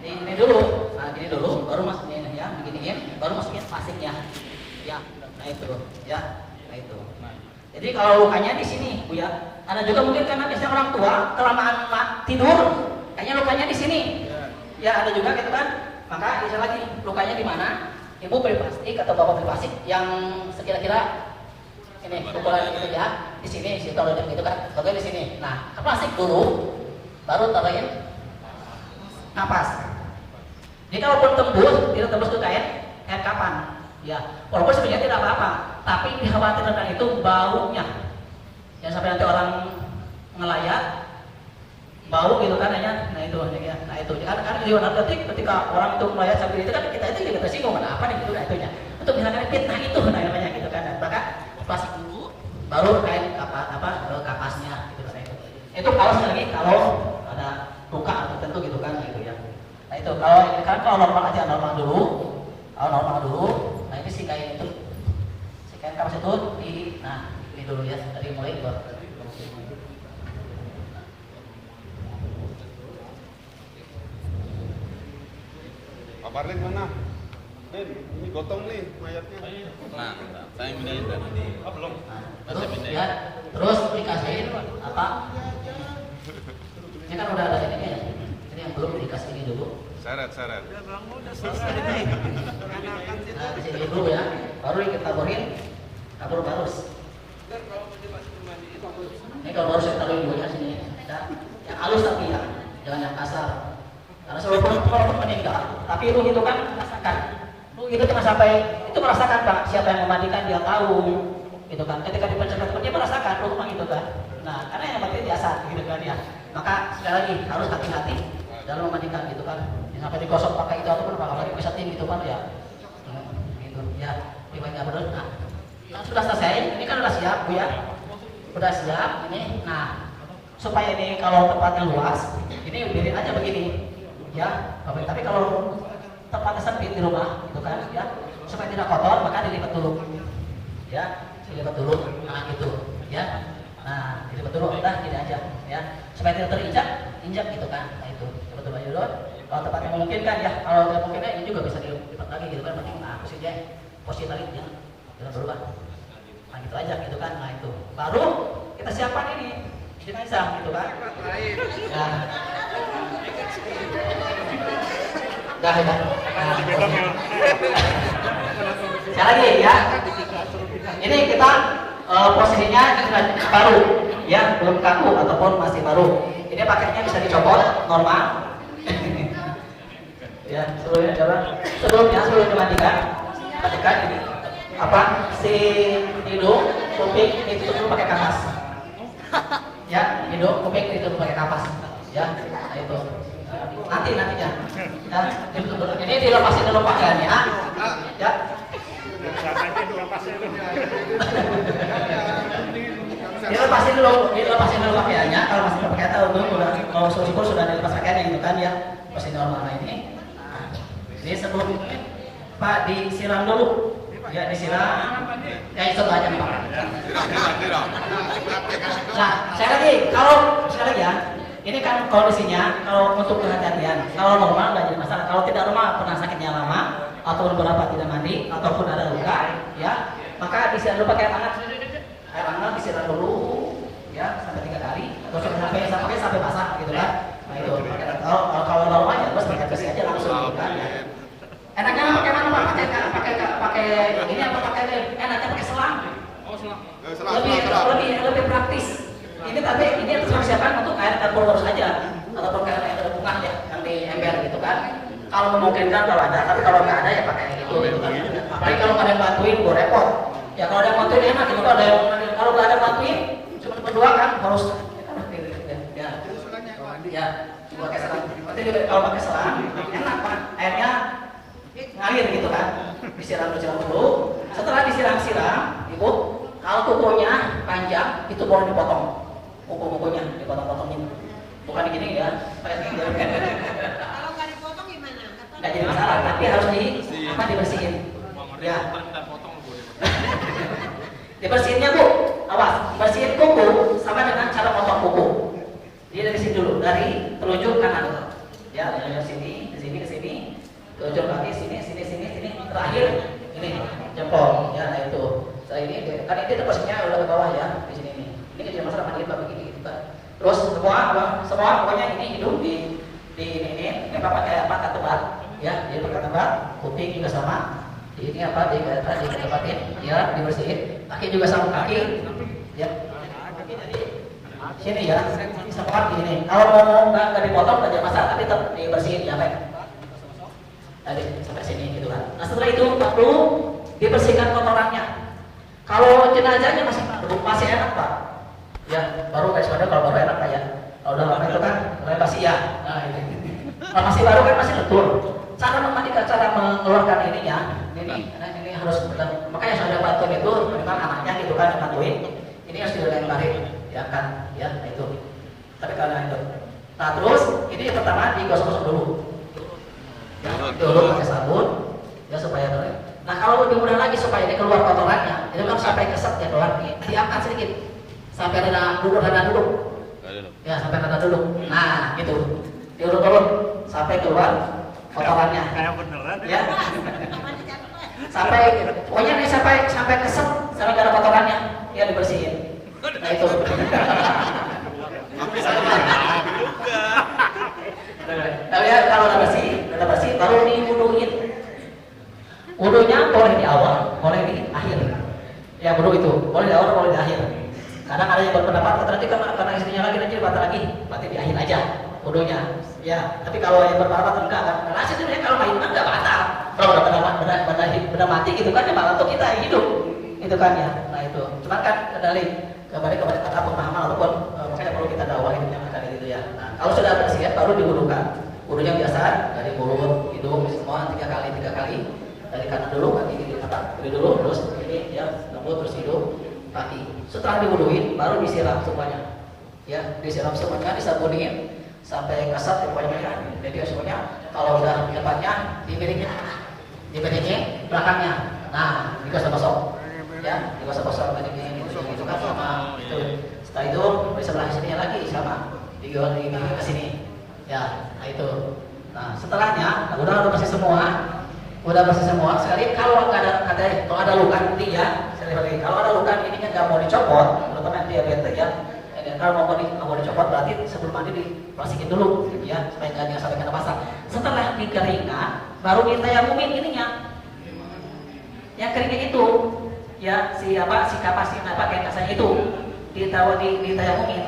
ini dulu, nah gini dulu, baru masukin ya, beginiin, baru masukin pasirnya, ya, nah itu, ya, nah itu. Jadi kalau lukanya di sini, Bu ya. Ada juga mungkin karena biasanya orang tua kelamaan tidur, kayaknya lukanya di sini. Ya ada juga gitu kan. Maka bisa lagi lukanya di mana? Ibu beli plastik atau bapak beli plastik yang sekira-kira ini ukuran itu ya di sini, situ taruhin gitu kan. Bagian di sini. Nah, plastik dulu, baru taruhin napas. Jadi kalaupun tidak tembus ke kain kapan? Ya, walaupun sebenarnya tidak apa-apa, tapi dikhawatirkan itu baunya. Yang sampai nanti orang ngelayat bau gitu kan hanya, nah itu ya, nah itu kan di warna detik ketika orang itu melayat sambil itu kan kita itu juga tersinggung kenapa nih gitu nah itunya untuk misalkan fitnah itu nah namanya gitu kan, maka plastik dulu baru kain kapasnya gitu kan itu kalau sekali lagi kalau ada luka tertentu gitu kan gitu ya. Nah itu kalau normal aja normal dulu, nah ini si kain kapas itu nah ini dulu ya dari mulai buat Pak Parlin mana? Lin, ini gotong nih mayatnya. Nah, saya pindahin tadi. Belum. Terus ya, terus dikasihin apa? Ini kan udah ada ini ya. Ini yang belum dikasih ini dulu. Seret. Nah, di sini dulu ya. Baru kita taburin tabur barus. Ini kalau barus kita taruhin dulu ya sini. Ya, yang halus tapi ya, jangan yang kasar. Karena walaupun meninggal, tapi ruh itu kan merasakan. Ruh itu cuma sampai itu merasakan Pak. Siapa yang memandikan dia tahu, gitu kan. Ketika dipencetkan dia merasakan ruh itu kan. Nah, karena yang mati biasa, gitu kan ya. Maka sekali lagi harus hati-hati dalam memandikan gitu kan. Sampai digosok pakai itu ataupun pakai pesetin gitu kan ya. Gitu ya. Riwayatnya benar. Nah, sudah selesai. Ini kan sudah siap Bu ya. Sudah siap ini. Nah, supaya ini kalau tempatnya luas, ini biarin aja begini. Ya, tapi kalau tempatnya sempit di rumah, gitu kan, ya, supaya tidak kotor, maka dilipat dulu, ya, dilipat dulu, nah gitu, ya, nah dilipat dulu, udah gini aja, ya, supaya tidak terinjak, gitu kan, nah itu, dilipat dulu aja dulu. Kalau tempatnya memungkinkan ya, kalau tidak memungkinkan ini juga bisa dilipat lagi, gitu kan, penting, nah posisi tali, ya, dilipat dulu kan, nah gitu aja, gitu kan, nah itu, baru kita siapkan ini, jenazah, gitu kan, ya. Dah. Nah, sekali lagi ya. Ini kita posisinya baru, ya belum kaku ataupun masih baru. Ini paketnya bisa dicopot normal. Ya sebelumnya sebelum dimandikan, ini si hidung, kuping itu dulu pakai kapas. Ya hidung, kuping itu dulu pakai kapas. Ya, nah itu. Nantinya ya, ini dilepasin dulu pakaiannya ya dilepasin dulu pakaiannya. Kalau masih pakai tahu kalau syukur sudah dilepas pakaiannya gitu kan ya, masih normal. Nah ini sebelum Pak disiram dulu ya, disiram ya itu aja Pak. Nah sekali lagi ya, ini kan kondisinya kalau untuk kehati-hatian. Kalau normal nggak jadi masalah. Kalau tidak normal, pernah sakitnya lama atau beberapa tidak mandi ataupun ada luka, ya maka disiram dulu pakai air hangat disiram dulu, ya sampai 3 kali atau sampai basah gitu kan. Nah itu. Kalau normal ya bos pakai besi aja langsung gitu kan. Ya. Enaknya pakai mana Pak? Pakai ini apa pakai enaknya pakai selang. Oh selang. Lebih praktis. Ini tapi ini harus persiapan untuk air terpulur saja ataupun air bunga ya yang di ember gitu kan. Kalau memungkinkan kalau ada, tapi kalau nggak ada ya pakai gitu kan. Apalagi kalau nggak ada yang bantuin, gue repot. Ya kalau ada yang bantuin enak gitu, kalau nggak ada yang bantuin cuma berdua kan harus ya pakai selang. Nanti kalau pakai selang enak Pak, airnya ngalir gitu kan. Disiram dulu. Setelah disiram-siram, Ibu, kalau kukunya panjang itu boleh dipotong. kuku-kukunya dipotong-potongin. Bukan gini ya. Kalau nggak dipotong gimana? Nggak jadi masalah, tapi harus dibersihin. Ya. Dibersihinnya Bu, awas, bersihin kuku sama dengan cara potong kuku. Jadi dari sini dulu, dari telunjuk kanan. Ya, dari sini, ke sini, ke sini, telunjuk kaki, sini, terakhir ini jempol. Ya, nah itu. Setelah ini, kan ini posisinya udah ke bawah ya, di sini nih. Ini jadi masalah mandiri begini gitu. Terus semua pokoknya ini hidup di ini apa pakai apa ketubat, ya, jadi pakai ketubat, kuping juga sama. Di ini apa ditempatin, ya, dibersihin. Kaki juga sama kaki, ya. Sini ya, sama kaki ini. Kalau mau nggak dipotong nggak ada masalah, tapi tetap dibersihin ya, Pak. Tadi sampai sini gitu kan. Nah setelah itu perlu dibersihkan kotorannya. Kalau jenazahnya masih enak Pak, ya baru kayak sepeda kalau baru enak Pak ya. Kalau udah lama itu kan mulai basi ya. Nah ini. Kalau masih baru kan masih lentur. Cara memandikan, cara mengeluarkan ininya, ini harus benar. Makanya saya ada bantuin itu, memang anaknya gitu kan yang bantuin. Ini harus dilemparin, ya kan, ya nah itu. Tapi karena itu. Nah terus ini pertama digosok-gosok dulu. Ya, dulu pakai sabun, ya supaya kering. Nah kalau lebih mudah lagi supaya ini keluar kotorannya, itu kan sampai keset ya keluar, diangkat sedikit sampai rada duduk. Ya sampai rada duduk. Nah gitu, diurut-urut sampai keluar kotorannya. Kayak beneran ya. Sampai pokoknya nih sampai keset sampai gak ada kotorannya, ya dibersihin. Nah itu. Nah, ya kalau udah bersih baru diwuduin. Wudunya boleh di awal, boleh di akhir. Ya wudu itu boleh di awal, boleh di akhir. Kadang ada yang berpendapat nanti karena istrinya lagi nanti batal lagi, berarti di akhir aja wudunya. Ya, tapi kalau yang berpendapat enggak kan, karena sebenarnya kalau main kan enggak batal. Kalau udah mati gitu kan ya malah untuk kita hidup, itu kan ya. Nah itu, cuman kan kembali kepada pemahaman ataupun makanya perlu kita dakwah hidupnya makan itu ya. Nah, kalau sudah bersih baru diwudukan. Wudunya biasa dari mulut, hidung semua 3 kali. Dari kanan dulu, kaki kiri dulu, terus ini ya, mulut terus hidung, kaki. Setelah diwuduin baru disiram semuanya. Ya, disiram semuanya, disabunin sampai kasat ya pokoknya. Jadi semuanya kalau udah depannya dipiringin belakangnya. Nah, digosok-gosok. Ya, digosok-gosok ini itu kan sama itu. Setelah itu di sebelah sini lagi sama. Digosok ke sini. Ya, nah itu. Nah, setelahnya udah bersih semua. Sekali kalau ada luka nanti ya, kalau ada luka ini kan nggak mau dicopot, terutama diabetes ya. Kalau mau dicopot berarti sebelum mandi diplastikin dulu, ya supaya nggak sampai kena basah. Setelah dikeringkan, baru ditayamumin ininya. Yang keringnya itu, ya si kapas yang pakai kasanya itu ditayamumin.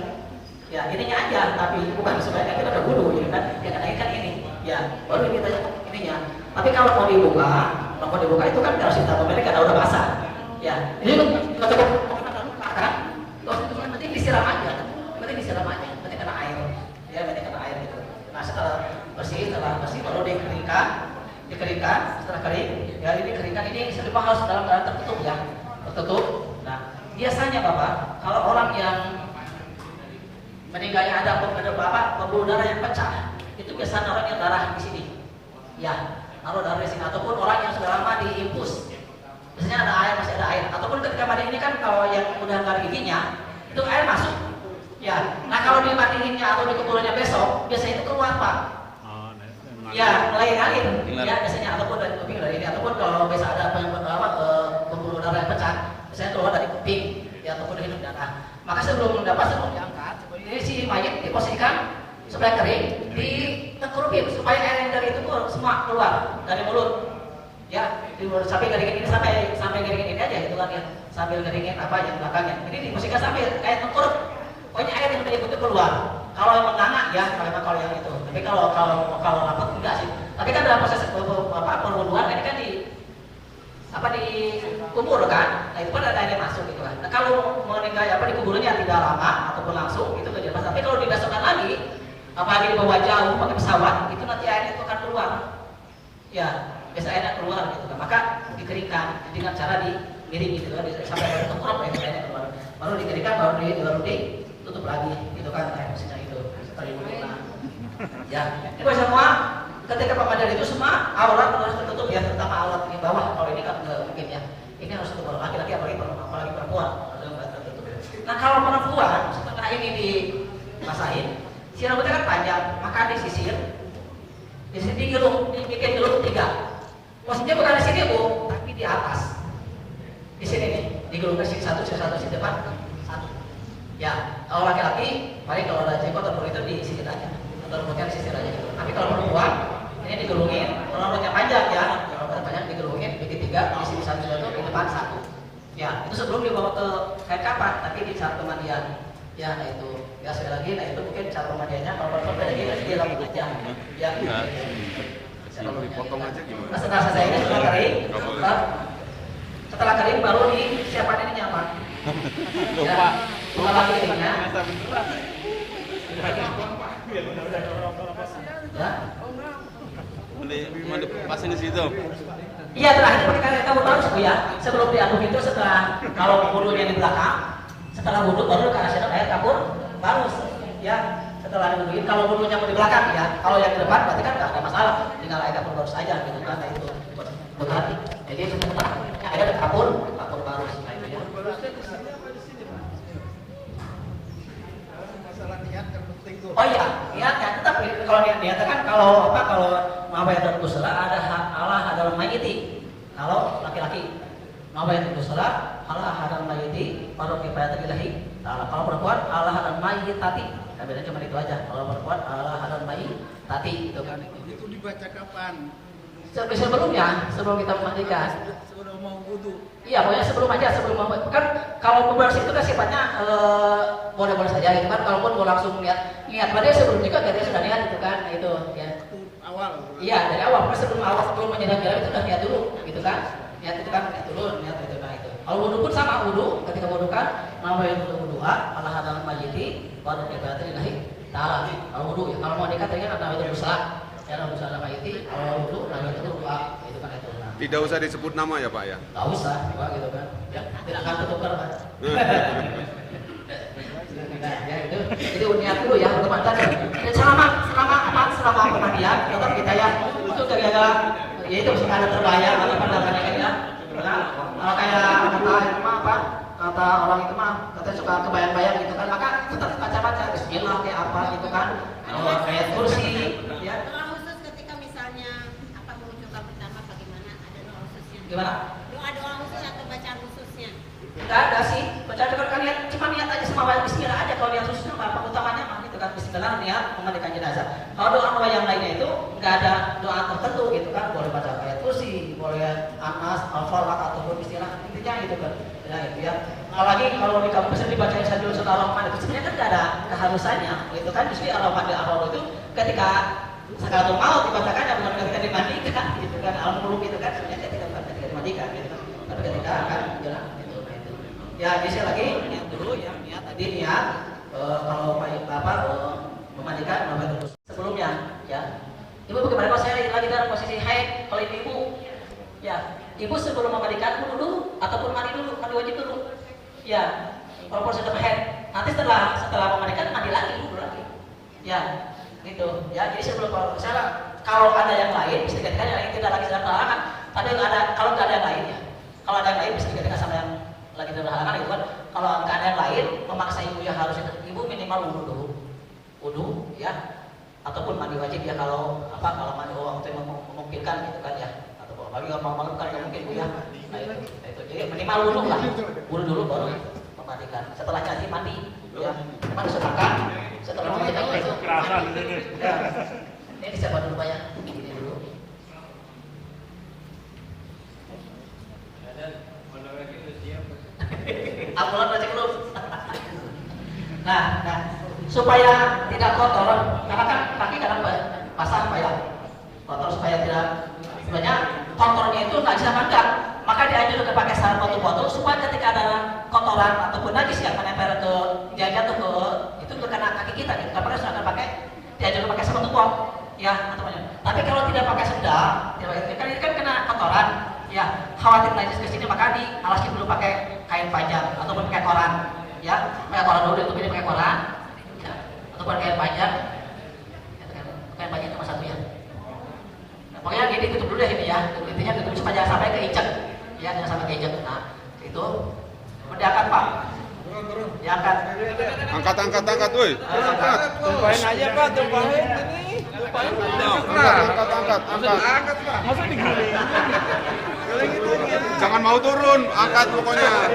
Ya ininya aja, tapi bukan supaya kita udah wudu, ya kan? Yang kan ini, ya baru ditayamum ininya. Tapi kalau mau dibuka itu kan harus kita pemilik karena udah basah. Ya, ini kalau cukup kan, nanti disiram aja, nanti kena air, ya nanti kena air gitu. Nah setelah bersih baru dikeringkan, setelah kering, ya ini keringkan ini selipang harus dalam keadaan tertutup ya, tertutup. Nah biasanya Bapak, kalau orang yang meninggalnya ada pembuluh darah yang pecah, itu biasanya orang yang darah di sini, ya. Naruh darah di sini ataupun orang yang sudah lama diinfus, biasanya masih ada air, ataupun ketika mandi ini kan kalau yang udah nggak ada giginya itu air masuk, ya. Nah kalau dimandiinnya atau dikepulnya besok, biasanya itu keluar Pak, ya mulai ngalir, ya biasanya ataupun dari kuping dari ini, ataupun kalau biasa ada pembuluh darah yang pecah, biasanya keluar dari kuping, ya ataupun dari hidung darah. Maka sebelum diangkat, ini si mayat diposisikan supaya kering, ditengkurupin supaya air yang dari itu semua keluar dari mulut, ya sampai keringin ini sampai keringin ini aja gitu kan ya, sambil keringin apa yang belakangnya ini diposisikan sampai kayak tengkurup, pokoknya air yang udah ikut keluar. Kalau emang nganga ya, kalau yang itu, tapi kalau rapat enggak sih. Tapi kan dalam proses perwuduan ini kan dikubur kan, nah itu kan ada air yang masuk gitu kan. Nah kalau meninggal dikuburnya tidak lama ataupun langsung itu tidak masalah. Tapi kalau dibesokkan lagi, apalagi dibawa jauh pakai pesawat, itu nanti airnya itu akan keluar. Ya, biasa airnya keluar gitu kan. Maka dikeringkan dengan cara dimiring gitu kan, sampai ada tengkurap airnya keluar. Baru dikeringkan, baru ditutup lagi gitu kan kayak misalnya itu sekali wudhu. Ya, ini buat semua ketika pemandian itu semua aurat harus tertutup ya, terutama aurat di bawah. Kalau ini kan nggak mungkin ya. Ini harus tertutup laki-laki apalagi perempuan harus tertutup. Nah kalau perempuan setelah ini dimasahin, si rambutnya kan panjang, maka disisir, dibikin gelung 3. Maksudnya bukan di sini bu, tapi di atas. Di sini nih, digelungkan sini satu sini depan satu. Ya, kalau laki-laki, paling kalau ada jenggot atau itu disisir aja, atau rambutnya disisir aja gitu. Tapi kalau perempuan, ini digelungin, kalau rambutnya panjang ya, kalau rambutnya panjang digelungin, bikin 3, di sini satu, di depan 1. Ya, itu sebelum dibawa ke kain kafan, tapi di saat pemandian. Ya, nah itu. Ya sekali lagi, nah itu mungkin cara pemandiannya kalau perempuan lagi di rambut aja. Ya. Kalau dipotong aja gimana? Nah, setelah selesai ini setelah kering, setelah kering baru disiapkan ininya apa? Lupa. Buka lagi keringnya. Ya. Mau dipasin di situ. Iya, terakhir pakai karet kabut baru ya. Sebelum diaduk itu setelah kalau wudhunya di belakang, setelah wudhu baru dikasih air kabur baru ya. Setelah diwudhuin, kalau wudhunya mau di belakang ya, kalau yang di depan berarti kan nggak ada masalah, tinggal air kapur baru saja gitu kan, nah itu berarti. Jadi sebentar ada kapur baru nah itu ya. Oh iya, niatnya tetap kalau niatnya kan kalau mabayatun kusra ada Allah adalah mayiti. Kalau laki-laki mabayatun kusra Allah adalah mayiti, baru kifayat ilahi. Kalau perempuan Allah adalah mayitati. Nah, bedanya cuma itu aja. Kalau perempuan Allah hadal bayi tati itu kan. Itu dibaca kapan? Sebelumnya, sebelum kita memandikan. Sebelum mau wudhu. Iya, pokoknya sebelum mau kan kalau pembersih itu kan sifatnya boleh-boleh saja gitu kan. Kalaupun mau langsung niat pada sebelum juga dia sudah niat gitu kan. Nah, itu ya. Awal. Iya, dari awal. Sebelum menyiram itu sudah niat dulu gitu kan. Niat itu kan niat dulu, niat itu nah itu. Kalau wudhu pun sama wudhu, ketika wudhu kan namanya wudhu'a Allah hadal majiti baru ibadah ilahi ta'ala. Kalau wudhu ya, kalau mau dikatakan ada itu besar. Ya kalau besar nama itu, kalau wudhu namanya itu doa itu kan itu. Nah. Tidak usah disebut nama ya Pak ya? Tidak usah, Pak gitu kan. Ya, tidak akan tertukar Pak. Ya itu niat dulu ya untuk mantan. Dan selama pemandian tetap kita ya untuk jaga ya itu misalkan ada terbayang atau pandangannya kan ya. Nah, kalau kayak kata orang itu mah katanya suka kebayang-bayang gitu kan, maka tetap baca-baca bismillah kayak apa gitu kan. Kalau kayak kursi ya. Doa khusus ketika misalnya apa mengucapkan pertama bagaimana, ada doa khususnya? Gimana? Doa khusus atau bacaan khususnya? Enggak ada sih. Bacaan kan niat, cuma niat aja sama baca bismillah aja. Kalau niat khususnya apa utamanya mah gitu kan, bismillah niat memandikan jenazah. Kalau doa yang lainnya itu enggak ada doa tertentu gitu kan, boleh baca ayat kursi, boleh Anas, Al-Falaq ataupun bismillah intinya gitu kan. Ya itu ya. Apalagi kalau di kampus dibacain Sadul Ar-Rahman itu sebenarnya kan tidak ada keharusannya. Itu kan justru Ar-Rahman itu ketika sakaratul maut dibacakannya bukan ketika dimandikan gitu kan. Al-Muluk itu kan sebenarnya ketika dimandikan gitu kan. Tapi ketika akan jalan gitu. Ya bisa lagi niat dulu ya, niat tadi niat kalau Bapak memandikan terus sebelumnya ya. Ibu bagaimana kalau saya lagi dalam posisi haid, kalau ibu ya, ibu sebelum memandikan wudhu dulu ataupun mandi dulu, mandi wajib dulu. Ya, kalau sudah haid, nanti setelah memandikan mandi lagi, wudhu lagi. Ya, gitu. Ya, jadi sebelum kalau ada yang lain bisa dikatakan yang lain tidak lagi sedang terhalangan. Tapi kalau nggak ada yang lain ya, kalau ada yang lain bisa dikatakan sama yang lagi terhalangan itu kan. Kalau nggak ada yang lain memaksa ibu yang harus ibu minimal wudhu dulu, wudhu ya, ataupun mandi wajib ya kalau mandi waktu yang memungkinkan gitu kan ya. Apalagi kalau malam kan nggak mungkin bu ya. Nah itu jadi minimal wudhu lah, wudhu dulu baru memandikan. Setelahnya nanti mandi, ya. Cuma disetelahkan, setelah memandikan itu. Ya. Ini disiapkan dulu Pak ya. Ini dulu. Apalah baca belum? Nah, supaya tidak kotor, karena kan kaki kadang basah Pak ya. Kotor supaya tidak sebenarnya kotornya itu nggak bisa mangkat, maka dianjurkan pakai sarung batu-batu supaya ketika ada kotoran ataupun najis yang menempel ke jatuh ke itu kena kaki kita gitu. Karena sudah pakai dianjurkan pakai sepatu pot ya teman-teman. Tapi kalau tidak pakai sendal, kan kena kotoran ya, khawatir najis ke sini maka dialasi dulu pakai kain panjang ataupun pakai koran ya, pakai koran dulu itu pakai koran silakan. Angkat, woi. Angkat. Tumpahin aja Pak, tumpahin ini. Tumpahin. Angkat. Masa digiling? Jangan mau turun, angkat pokoknya.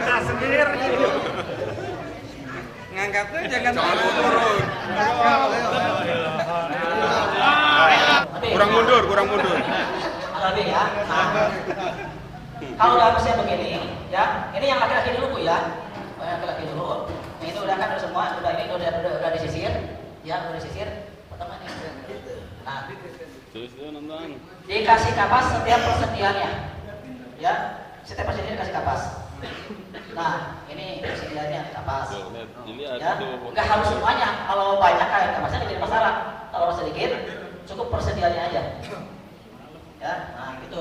Ngangkatnya jangan Jangan mau turun. Lebih. Kurang mundur. Lebih ya. Nah, kalau udah harusnya begini, ya. Ini yang laki-laki dulu Bu ya. Yang laki-laki dulu. Nah, itu udah kan udah semua, udah disisir, ya udah disisir. Pertama nih. Nah, dikasih kapas setiap persediaannya, ya. Setiap persediaan dikasih kapas. Nah, ini persediaannya kapas. Ya, nggak harus semuanya. Kalau banyak kain kapasnya jadi masalah. Kalau sedikit, cukup persediaannya aja. Ya, nah itu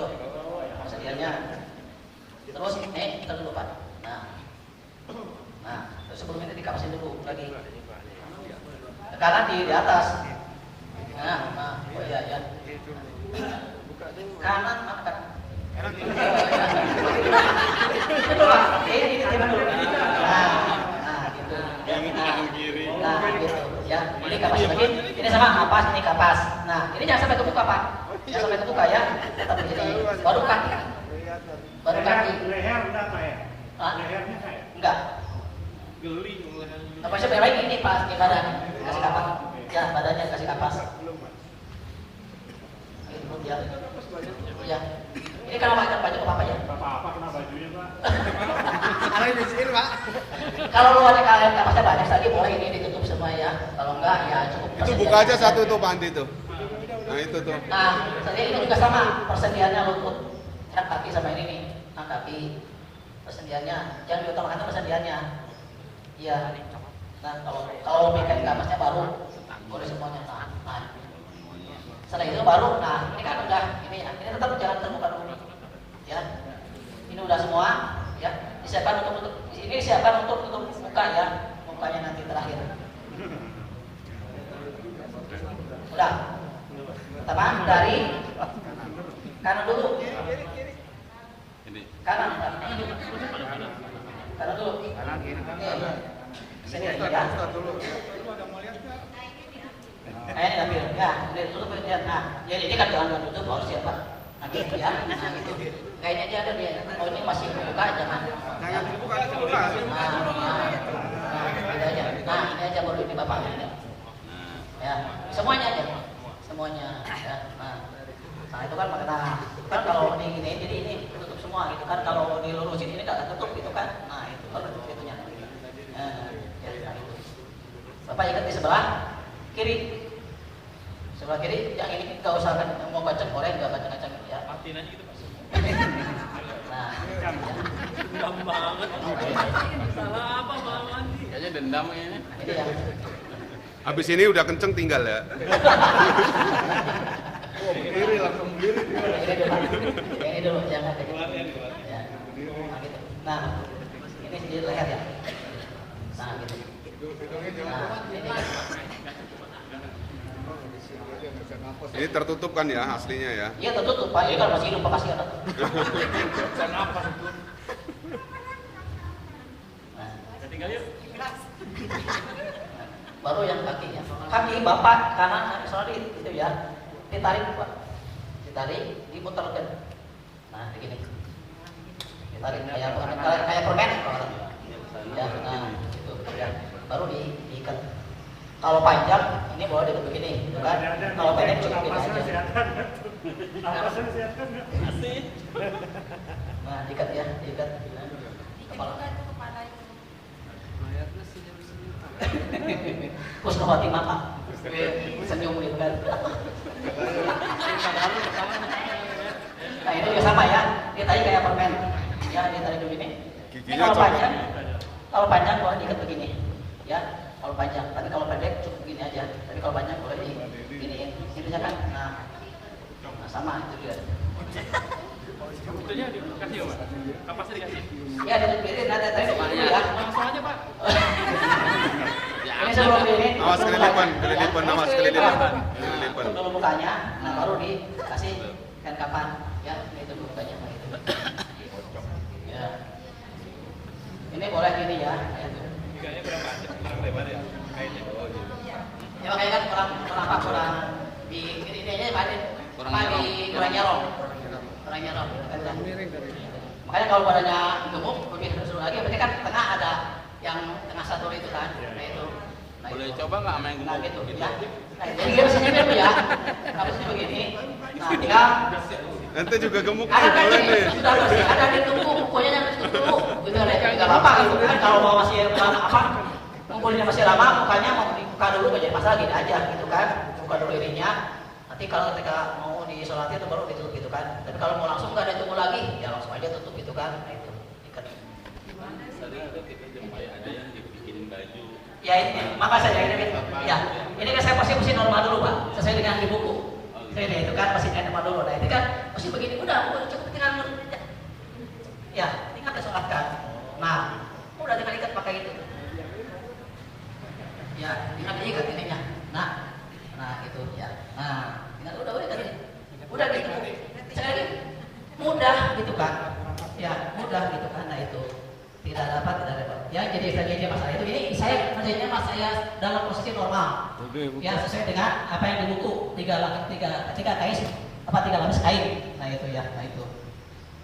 persediaannya. Terus, kita dulu Pak. Nah, terus sebelum itu dikapasin dulu lagi. Kanan di atas. Nah, oh iya ya. Kanan mana kanan? Ini tiba dulu. Nah, gitu. Nah, gitu. Ya, ini kapas lagi. Ini sama kapas, ini kapas. Nah, ini jangan sampai kebuka Pak. Jangan sampai kebuka ya. Tetap di sini. Baru kaki. Leher enggak Pak ya? Lehernya kayak Enggak. geli. Kapasnya balik ini Pak, di badan. Kasih kapas. Ya, badannya kasih kapas. Ya. Ya. Ini kalau pakai baju apa ya? Apa kena bajunya Pak? Ada di sini Pak. Kalau lu ada kalian kapasnya banyak lagi boleh ini ditutup semua ya. Kalau enggak ya cukup. Itu buka aja satu tuh Pak Andi tuh. Nah itu tuh. Nah, tadi ini juga sama persediaannya lutut, ya, kaki sama ini nih, nah kaki persediaannya. Jangan diutamakan persediaannya. Iya. Nah kalau bikin kapasnya baru boleh semuanya. Nah. Setelah itu baru, nah ini kan udah ini tetap jangan terbuka dulu, ya. Ini udah semua, ya. Disiapkan untuk ini disiapkan untuk buka ya, mukanya nanti terakhir. Udah. Pertama dari kanan dulu. Kanan dulu. Sini ya. Ini ambil ya, ini tutup ya. Nah, jadi ini kan jangan tutup harus siapa? Nanti ya. Nah, gitu. Kayaknya aja ada dia. Oh, ini masih buka jangan. Jangan dibuka dulu Pak. Ini aja. Nah, ini aja baru ini Bapak. Ya, semuanya aja. Semuanya ya. Nah, itu kan makna kan kalau di gini jadi ini tutup semua gitu kan. Kalau dilurusin ini enggak tutup gitu kan. Nah, itu baru itunya. Ya, itu. Bapak ikat di sebelah kiri. Sebelah kiri yang ini enggak usah kan mau kacang goreng enggak kacang-kacang ya. Matiin aja gitu Pak. Nah, Dendam banget. Salah apa Bang Andi? Kayaknya dendam ini. ini ya. Habis ini udah kenceng tinggal ya. Berdiri langsung berdiri. Ini dulu jangan kayak gitu. Ya. Nah, gitu. Nah, ini sedikit leher ya. Nah, gitu. Nah, ini. Ini tertutup kan ya aslinya ya. Iya tertutup Pak, ini kan masih hidup Pak kasihan. Bisa napas itu. Nah, Tinggal yuk. baru yang kakinya. Kaki Bapak kanan sorry itu ya. Ditarik Pak. Ditarik, diputarkan. Nah, begini. Ditarik kayak permen. Ya, nah, itu ya. Baru diikat. Kalau panjang ini boleh diikat begini, kan? Kalau pendek cukup gini aja. Napasnya sehat enggak? Asih. Nah, diikat ya, diikat. Kepala. Husnul Pak. Senyum gitu kan. Nah, itu juga sama ya. Dia tadi kayak permen. Ya, dia tadi begini. Ini Giginya kalau panjang boleh diikat begini. Ya, kalau panjang. Tapi kalau pendek cukup begini aja. Tapi kalau panjang boleh diginiin. Intinya kan, nah sama itu juga. Itunya dikasih ya Pak? Kapasnya dikasih? Ya, ditutup nanti tadi dulu ya. Langsung aja Pak. Ini sebelum ini. Awas kelilipan, awas kelilipan. Dulu bukanya, nah baru dikasih kan kapan? Ya, ini dulu bukanya. Nah, itu. Ya. Ini boleh gini ya. Ya makanya kan kurang di ini aja Pak Adin. Kurang nyerong. Makanya kalau badannya gemuk lebih seru lagi, berarti kan tengah ada yang tengah satu itu kan. Nah itu. Boleh coba nggak main gemuk? Nah gitu ya. Nah, jadi dia biasanya dulu ya. Habis itu begini. Nah tinggal Ente juga gemuk nih, ada boleh kan nih. sudah bersih, ada di tunggu, pokoknya yang ditutup dulu. Gitu deh, nggak apa-apa gitu kan. Kalau mau masih lama apa, ngumpulinnya masih lama, mukanya mau dibuka dulu nggak jadi masalah, gini aja gitu kan. Buka dulu ininya. Nanti kalau ketika mau disolati itu baru ditutup gitu kan. Tapi kalau mau langsung nggak ada tunggu lagi, ya langsung aja tutup gitu kan. Nah itu ikat. Sering ada kita jumpai ada yang dibikin baju. Ya ini, maka saya ini, ya ini kan saya posisi normal dulu Pak, sesuai dengan di buku. Saya itu kan posisi normal dulu. Nah ini kan posisi begini, udah cukup tinggal ya tinggal disolatkan. Nah udah tinggal ikat pakai itu. Ya tinggal diikat ininya. Nah itu ya. Nah tinggal udah ikat ini. Udah gitu. Sekali lagi mudah gitu kan. Ya mudah gitu kan. Nah itu tidak dapat. Ya jadi strategi masalah itu ini saya kerjanya mas saya dalam posisi normal. Ya sesuai dengan apa yang di buku tiga kais tiga lapis kain. Nah itu ya, nah itu.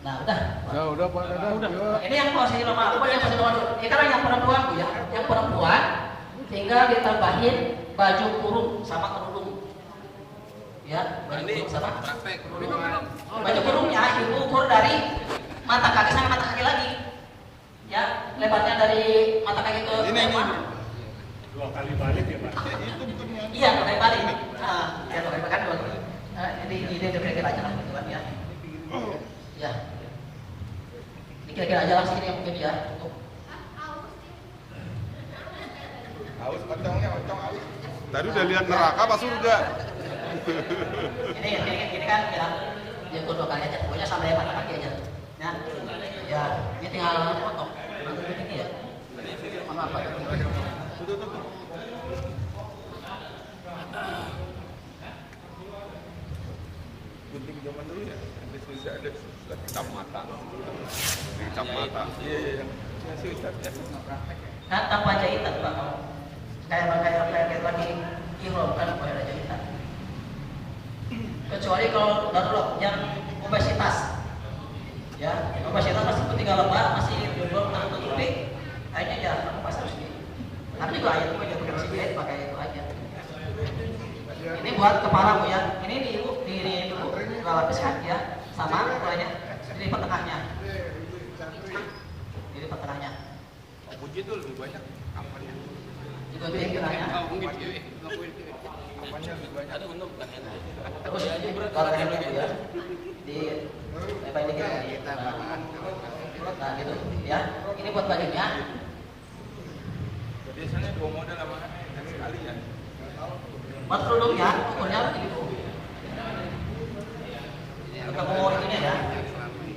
Nah udah. Ya udah Pak Dadang. Udah. Ini yang posisi normal. Apa yang posisi normal dulu? Ya karena yang perempuan Bu ya, yang perempuan tinggal ditambahin baju kurung sama kerudung. Ya, baju kurung sama. Baju kurungnya diukur dari mata kaki sampai mata kaki lagi. Ya, lebarnya dari mata kaki ke ini. 2 kali balik ya Pak? Iya, 2 kali balik. Nah, ya 2 kali kan 2 kali. Jadi ide itu kira-kira aja lah gitu kan ya. Ya. Ini kira-kira aja lah sih ini yang mungkin ya untuk Aus, ocong aus. Tadi udah lihat neraka apa surga? ini kan ya diukur 2 kali aja, pokoknya sampai mata kaki aja. Ya, ini tinggal potong. Ini ya. Mana apa? Gunting zaman dulu ya, ada cap mata. Cap mata. Iya. Kan tanpa jahitan Pak. Kayak lagi ihram kan ada jahitan. Kecuali kalau darurat yang obesitas. Ya, obesitas masih tinggal lembar, masih belum tertutupi. Akhirnya ya pas harus ini. Tapi juga ayat juga pakai mesin jahit pakai itu aja. Ini buat kepala Bu ya. Ini di dulu dua lapis kan ya, sama ukurannya. Ini lipat tengahnya. Ini lipat tengahnya. Puji itu lebih banyak kampanye. Digunting tengahnya. Kampanye lebih banyak. Ada untuk bukan itu. Terus kalau ini ya di lebar dikit. Nah gitu ya. Ini buat bajunya. Biasanya 2 model apa kan sekali ya. Buat kerudungnya ukurnya begitu. Kalau mau itunya ya.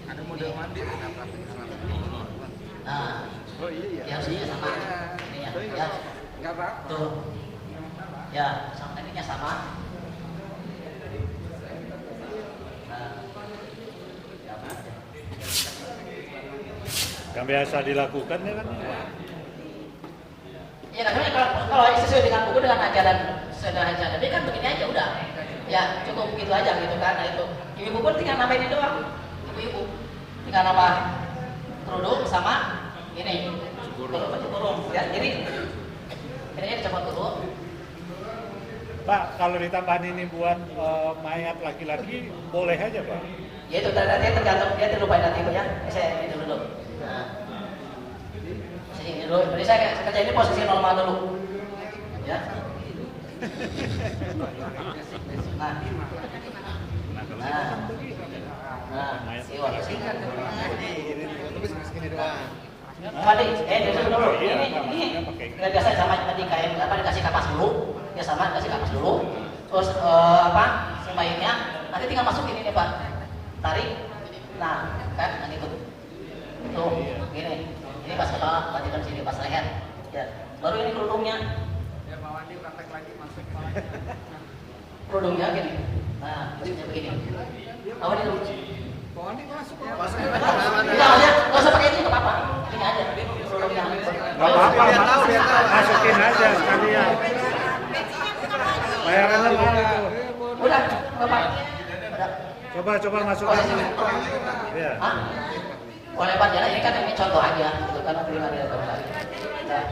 Ada model mandi. Nah, ya harusnya sama. Ininya ya. Enggak apa. Tuh. Ya, sama ininya sama. Yang biasa dilakukan ya kan? Ya kadang kalau sesuai dengan buku dengan ajaran sederhana tapi kan begini aja udah. Ya cukup begitu aja gitu kan. Nah itu ibu pun tinggal nambahin ini doang. Ibu tinggal nambah kerudung sama ini baju kurung ya. Jadi ini dicopot dulu. Pak, kalau ditambahin ini buat mayat laki-laki boleh aja Pak? Ya itu tadi tergantung dia terlupain nanti Bu ya. Saya ini dulu. Nah. Ini dulu. Jadi saya kerja ini posisi normal dulu. Ya. Nah. Siwak sih. Mandi, dulu. Ini nggak biasa sama mandi kain apa dikasih kapas dulu. Ya sama dikasih kapas dulu. Terus sebaiknya nanti tinggal masukin ini Pak. Tarik. Nah, kan gitu. Tuh, gini. Ini pas kepala, bagian sini pas leher. Ya, baru ini kerudungnya. Biar Pak Wandi praktek lagi masuk. Kerudungnya gini. Nah, posisinya begini. Apa ini dulu? Pak Wandi masuk. Enggak usah pakai itu, enggak apa-apa. Ini aja. kerudungnya. Nggak apa-apa, masukin aja sekalian. Bayarannya mahal itu. Udah, Bapak. Udah. Coba masukin. Iya. Hah? Boleh Pak, jadi ini kan ini contoh aja, gitu kan, nanti ada kembali. Nah,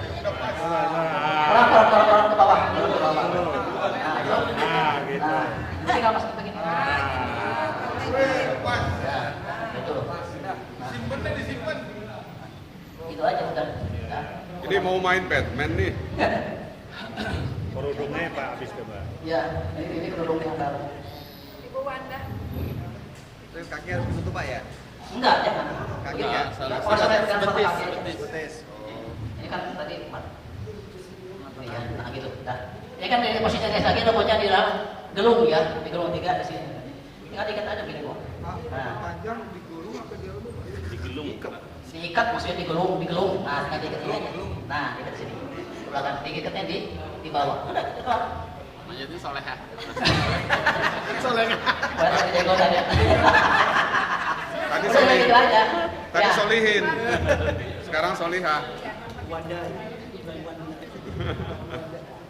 orang ke bawah, turun ke bawah. Nah, itu. Nah, gitu. Nah, ini tinggal masukin begini. Ya, gitu. Simpen deh, disimpan. Itu aja udah. Nah. Ini mau main Batman nih. Kerudungnya Pak habis coba. Ya, ini kerudungnya ntar. Ibu Wanda. Kaki harus ditutup Pak ya? Enggak, jangan. Kaki Begitu. ya? Oh, sampai dengan Betis, kaki aja. betis. Ini kan tadi 4. Iya, nah gitu. Dah. Ini kan dari posisi lagi rambutnya di dalam gelung ya, di gelung 3 di sini. Tinggal diikat aja begini, Bu. Nah, Panjang digulung apa digelung? diikat maksudnya digelung. Nah, tinggal diikat ini aja. Nah, diikat di sini. Belakang diikatnya di bawah. Udah, itu kelar. Jadi soleha. Soalnya Buat ada jenggotan ya. Tadi Udah solih. gitu aja. Tadi Ya. solihin. Sekarang solihah.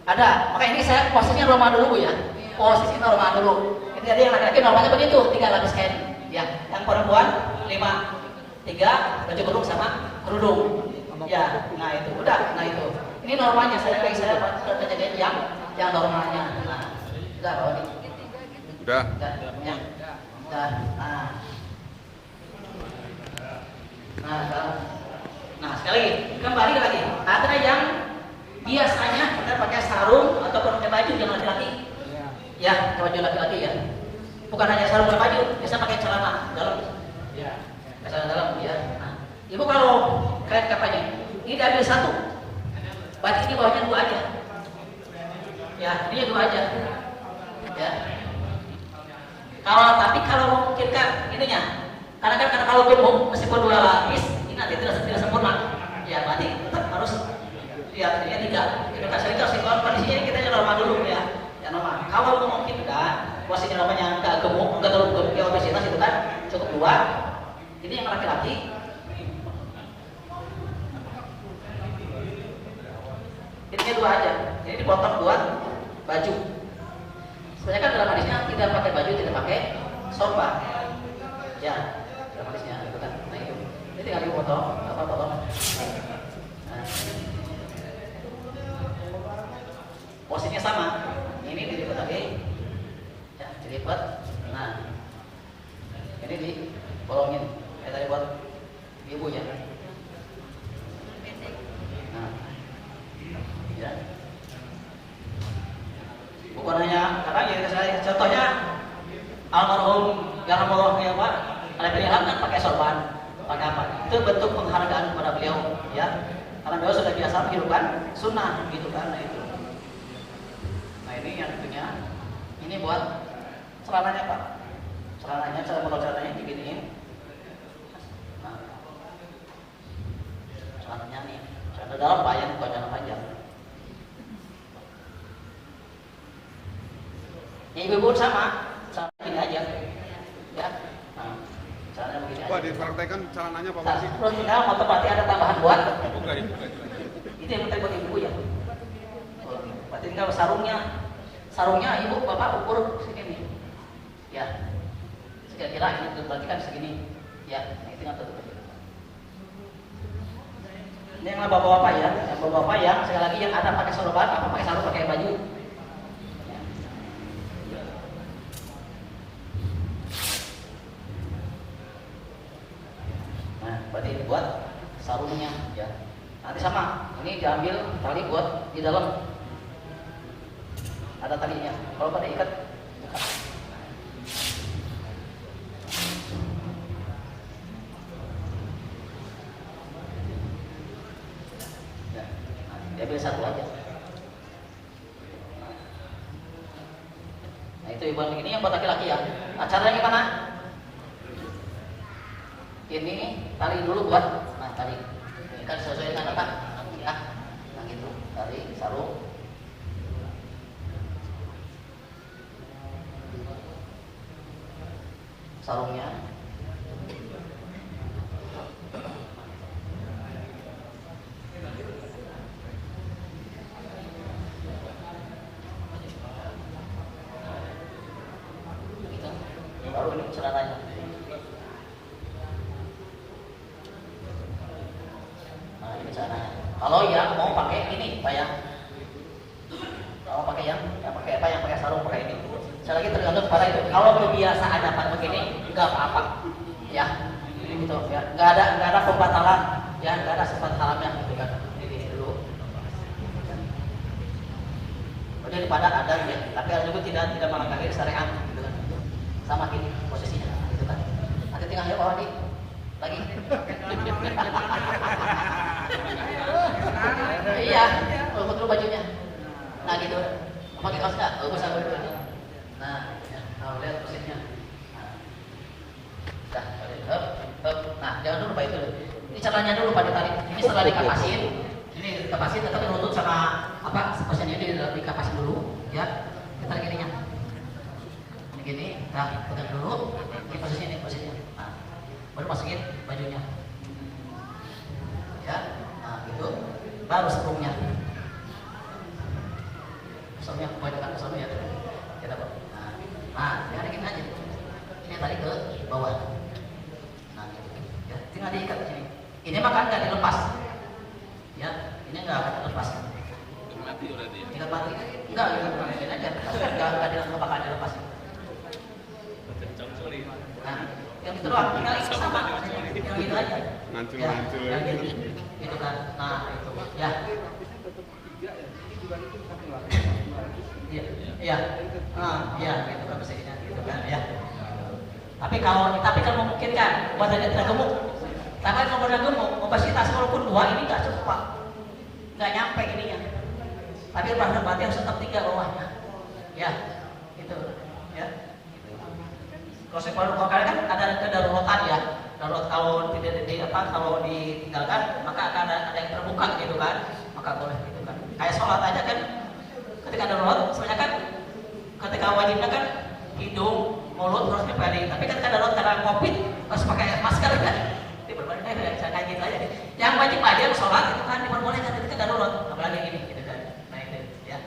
Ada, makanya ini saya posisinya normal dulu Bu ya. Posisi normal dulu. Ini tadi yang laki-laki normalnya begitu, 3 lapis kain. Ya, yang perempuan 5, 3 baju kerudung sama kerudung. Ya, nah itu, udah, nah itu. Ini normalnya saya jagain yang normalnya. Nah, udah bawa nih. Udah. Udah, ya. Udah, nah, sekarang. Nah, sekali lagi, kembali lagi. Ada yang biasanya kita pakai sarung ataupun pakai baju yang laki-laki. Ya, pakai baju laki-laki ya. Bukan hanya sarung dan baju, biasa pakai celana dalam. Ya, celana dalam ya. Nah, Ibu kalau kain kapannya, ini diambil 1. Berarti ini bawahnya 2 aja. Ya, ini 2 aja. Ya. Tapi kalau memungkinkan ininya, karena kalau gemuk meskipun 2 lapis, ini nanti tidak sempurna. Ya, berarti tetap harus ya ini 3. Itu kan sering kalau kondisinya ini kita normal dulu ya. Ya normal. Kalau memungkinkan, posisi namanya enggak gemuk, enggak terlalu gemuk, ya obesitas itu kan cukup 2. Ini yang laki-laki. Ini 2 aja. Ini dipotong buat baju. Sebenarnya kan dalam hadisnya tidak pakai baju, tidak pakai sorban. Ya, dalam hadisnya itu kan. Nah itu. Ini tinggal dipotong, potong. Nah. Posisinya sama. Ini dilipat lagi. Ya, dilipat. Nah. Ini dibolongin. Tadi buat ibunya. Nah. Ya. Bukan hanya karena ya saya contohnya almarhum yarhamullah ya Pak, ada beliau kan pakai sorban, pakai apa? Itu bentuk penghargaan kepada beliau ya. Karena beliau sudah biasa menghidupkan sunnah gitu kan, nah itu. Nah ini yang tentunya ini buat celananya Pak. Celananya, celananya diginiin. Nah, celananya nih, celana dalam panjang, bukan celana panjang. Ibu-ibu sama begini aja, ya. Nah, caranya begini aja. Wah, dipraktekkan celananya Pak sih? Terus tinggal motor berarti ada tambahan buat. Buka. Itu yang penting buat ibu ya. Berarti tinggal sarungnya ibu bapak ukur segini, ya. Kira-kira ini berarti kan segini, ya. Ini tinggal tutup. Ini yang bapak-bapak ya, yang bapak-bapak yang sekali lagi yang ada pakai sorban, apa pakai sarung, pakai baju. Berarti ini buat sarungnya ya. Nanti sama, ini diambil tali buat di dalam. Ada talinya. Kalau pada ikat buka. Ya, nah, diambil 1 aja. Nah itu ibu ini yang buat laki-laki ya. Nah caranya gimana? Ini tali dulu buat, nah tali ini kan sesuai dengan apa ya, nah gitu, tali sarung, sarungnya, ini Pak ya. Kalau pakai yang pakai apa, yang pakai sarung, pakai ini. Sekali lagi tergantung pada itu. Kalau kebiasaan dapat begini, nggak apa-apa, ya. Gitu ya. Nggak ada pembatalan, ya. Nggak ada sifat haramnya, gitu kan. Ini dulu. Daripada ada ya, tapi ada juga tidak melangkahi syariat, gitu kan. Sama gini posisinya, gitu kan. Nanti tinggal ya bawah nih, lagi. Iya, luput dulu bajunya. Nah gitu, pakai kaos nggak? Bagus aku dulu. Nah, ya, kalau lihat posisinya. Dah, nah jangan dulu Pak itu. Ini caranya dulu Pak ditarik. Ini setelah dikapasin, ini dikapasin, tetap dilutut sama apa? Posisinya ini dikapasin dulu, ya. Kita tarik ininya. Ini gini, nah pegang dulu. Ini posisinya. Nah, baru masukin bajunya. Ya, nah gitu. Baru sepungnya. Sepungnya kebanyakan kesana ya. Kita Pak. Nah, jangan dikit aja. Ini tarik ke bawah. Nah, gitu. Ya, tinggal diikat sini. Ini maka nggak dilepas. Ya, ini nggak akan dilepas. Mati udah dia. Tinggal mati. Enggak, ini aja. Nggak dilepas. Kencang sorry. Nah, yang itu doang. Tinggal ikut sama. Yang gitu aja. Ngancur. Ya, gitu kan. Nah, itu. Ya. Iya. Iya, gitu kan posisinya, gitu kan ya. Tapi kalau memungkinkan badannya tidak gemuk. Tapi kalau badan gemuk, obesitas walaupun 2 ini nggak cukup Pak. Nggak nyampe ininya. Tapi badan harus tetap 3 bawahnya. Ya, gitu. Ya. Kalau sekolah kan ada kedaruratan ya. Darurat kalau kalau ditinggalkan maka akan ada yang terbuka gitu kan. Maka boleh gitu kan. Kayak sholat aja kan. Ketika darurat, sebenarnya kan ketika wajibnya kan hidung, mulut harus dipelajari. Tapi ketika darurat karena COVID harus pakai masker kan. Itu berbeda kayak gitu aja. Yang wajib aja sholat itu kan diperbolehkan ketika darurat. Apalagi gini gitu kan. Nah itu ya.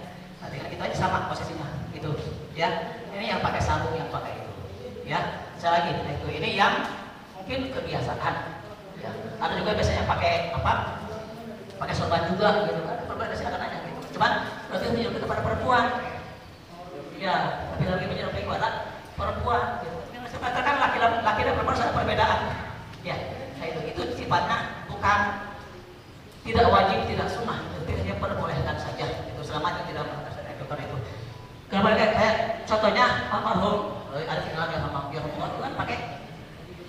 Nanti kan itu aja sama posisinya gitu. Ya. Ini yang pakai sarung, yang pakai itu. Ya. Sekali lagi itu. Ini yang mungkin kebiasaan. Ya. Ada juga biasanya pakai apa? Pakai sorban juga gitu kan. Berbeda silakan aja gitu. Cuman berarti menunjukkan kepada perempuan. Ya, tapi lagi menunjukkan kepada perempuan. Gitu. Saya katakan laki dan perempuan ada perbedaan. Ya, nah itu sifatnya bukan tidak wajib, tidak sunnah. Itu hanya perbolehkan saja. Itu selama itu tidak mengatakan itu. Kalau kayak contohnya almarhum ada tinggal yang sama yang itu kan pakai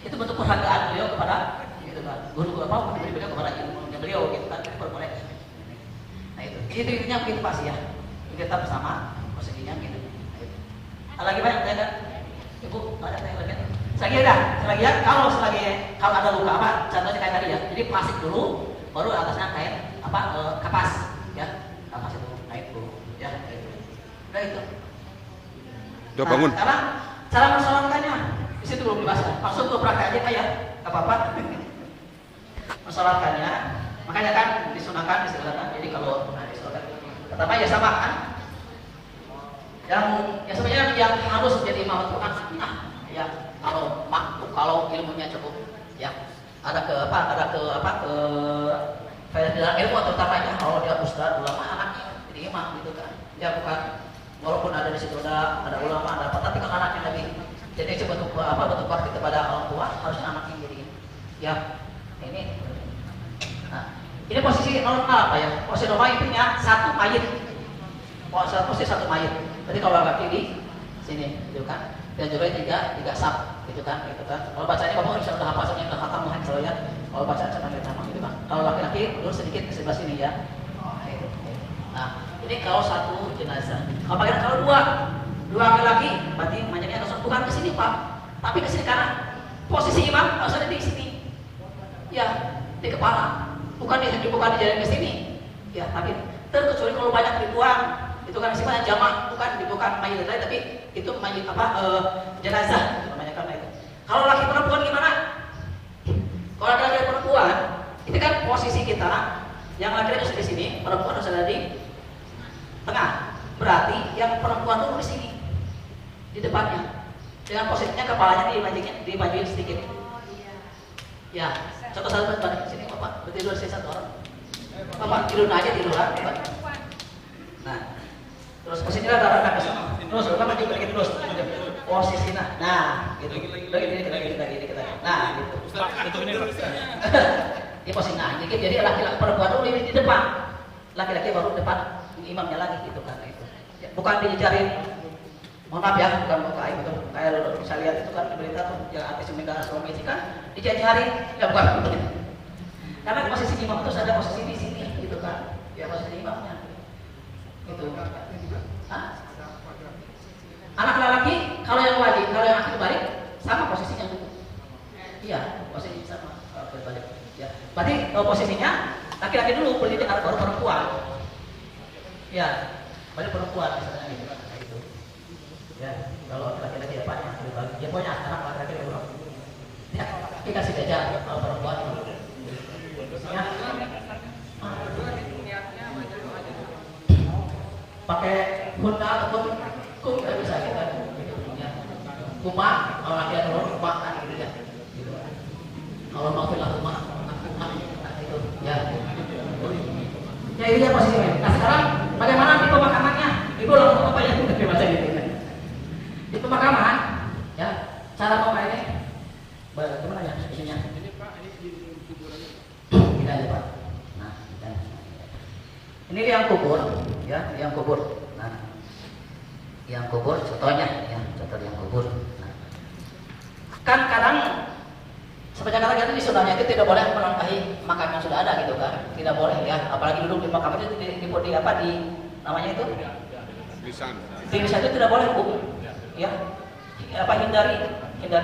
itu bentuk penghargaan beliau kepada gitu kan. Guru apa beliau kepada ilmunya beliau gitu kan. Itu perbolehkan. Nah itu intinya begitu Pak ya. Kita bersama posisinya gitu. Ada lagi banyak ya kan? Ibu ada yang lagi? Selagi ya. Kalau ada luka apa? Contohnya kayak tadi ya. Jadi plastik dulu, baru atasnya kain apa? Kapas ya. Kapas itu naik dulu ya. Udah itu. Udah bangun. Nah, sekarang cara mensolatkannya di situ belum dibahas. Langsung ke praktek aja Pak ya. Enggak apa-apa. Mensolatkannya, makanya kan disunahkan disediakan. Jadi kalau disolatkan pertama ya sama kan. Yang sebenarnya yang harus jadi imam itu kan ya kalau ilmunya cukup ya ada ke dalam ilmu terutama ya kalau dia ustaz ulama anaknya jadi imam gitu kan ya bukan walaupun ada di situ ada ulama ada apa tapi kan anaknya lebih jadi bentuk bakti kepada orang tua harusnya anaknya jadi ya ini ini posisi normal apa ya posisi normal intinya satu mayit posisi satu mayit. Jadi kalau kaki di sini, gitu kan? Dan juga tiga sab, gitu kan? Kalau bacanya bapak bisa udah hafal semuanya, udah hafal mungkin kalau ya. Kalau bacaan sama gitu kan? Kalau laki-laki dulu sedikit ke sebelah sini ya. Nah, ini kalau satu jenazah. Kalau dua laki-laki, berarti banyaknya harus bukan ke sini Pak, tapi ke sini karena posisi imam harus ada di sini. Ya, di kepala, bukan di jalan ke sini. Ya, tapi terkecuali kalau banyak ribuan. Itu kan sifatnya jamak, bukan mayit lain tapi itu mayit jenazah namanya karena itu. Kalau laki perempuan gimana? Kalau ada laki perempuan, itu kan posisi kita yang laki harus di sini, perempuan harus ada di tengah. Berarti yang perempuan tuh di sini, di depannya. Dengan posisinya kepalanya dimajuin sedikit. Ya, contoh satu balik sini Bapak, berdiri satu orang. Bapak tidur aja tiduran, posisinya darah ke sana. Terus ulang lagi terus. Posisinya. Nah, gitu. Lagi. Nah, gitu. Di posisinya. Jadi laki-laki perempuan dulu di depan. Laki-laki baru depan imamnya lagi gitu kan itu. Bukan dijarin. Mohon maaf ya, bukan kayak gitu. Kayak bisa lihat itu kan di berita tuh yang artis meninggal suami kan dijajarin. Ya bukan. Karena posisi imam itu ada posisi di sini gitu kan. Ya posisi imamnya. Gitu. Hah? Anak laki kalau yang wajib, kalau yang laki balik sama posisinya dulu. Iya, posisi sama berbalik. Ya. Berarti posisinya laki-laki dulu berdiri baru perempuan. Ya, baru perempuan misalnya gitu kan kayak gitu. Ya, kalau laki-laki depannya berbalik. Ya pokoknya anak laki-laki dulu. Ya, kita kasih aja kalau perempuan dulu. Ya. Pakai hunda ataupun kum kita bisa kita kumah kalau laki dulu kumah kan gitu ya. Kalau mau bilang kumah itu ya. Ya ini ya posisinya. Nah sekarang bagaimana di pemakamannya? Ibu langsung apa ya? Udah baca gitu ya. Di pemakaman ya cara pemainnya bagaimana ya isinya? Tidak ada Pak. Nah, ini yang kubur, ya, yang kubur. Nah, yang kubur, contohnya, ya, contoh yang kubur. Nah, kan kadang sepanjang kata itu di sunahnya itu tidak boleh melangkahi makam yang sudah ada gitu kan, tidak boleh ya, apalagi duduk di makam itu di apa di namanya itu? Lisan. Di lisan itu tidak boleh ya, apa hindari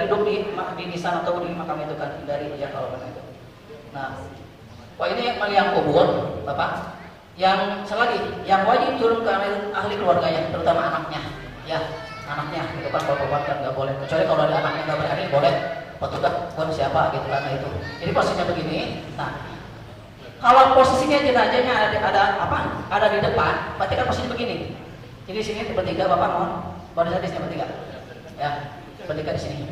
duduk di lisan atau di makam itu kan, hindari ya kalau benar itu. Nah. Wah ini yang kubur, Bapak. Yang selagi, yang wajib turun ke ahli keluarganya, terutama anaknya, ya anaknya. Itu kan kalau kan nggak boleh. Kecuali kalau ada anaknya nggak berani, boleh. Petugas pun siapa gitu kan itu. Jadi posisinya begini. Nah, kalau posisinya jenazahnya ada apa? Ada di depan, berarti kan posisinya begini. Jadi sini bertiga, Bapak mohon. Pada saat di sini bertiga, ya bertiga di sini,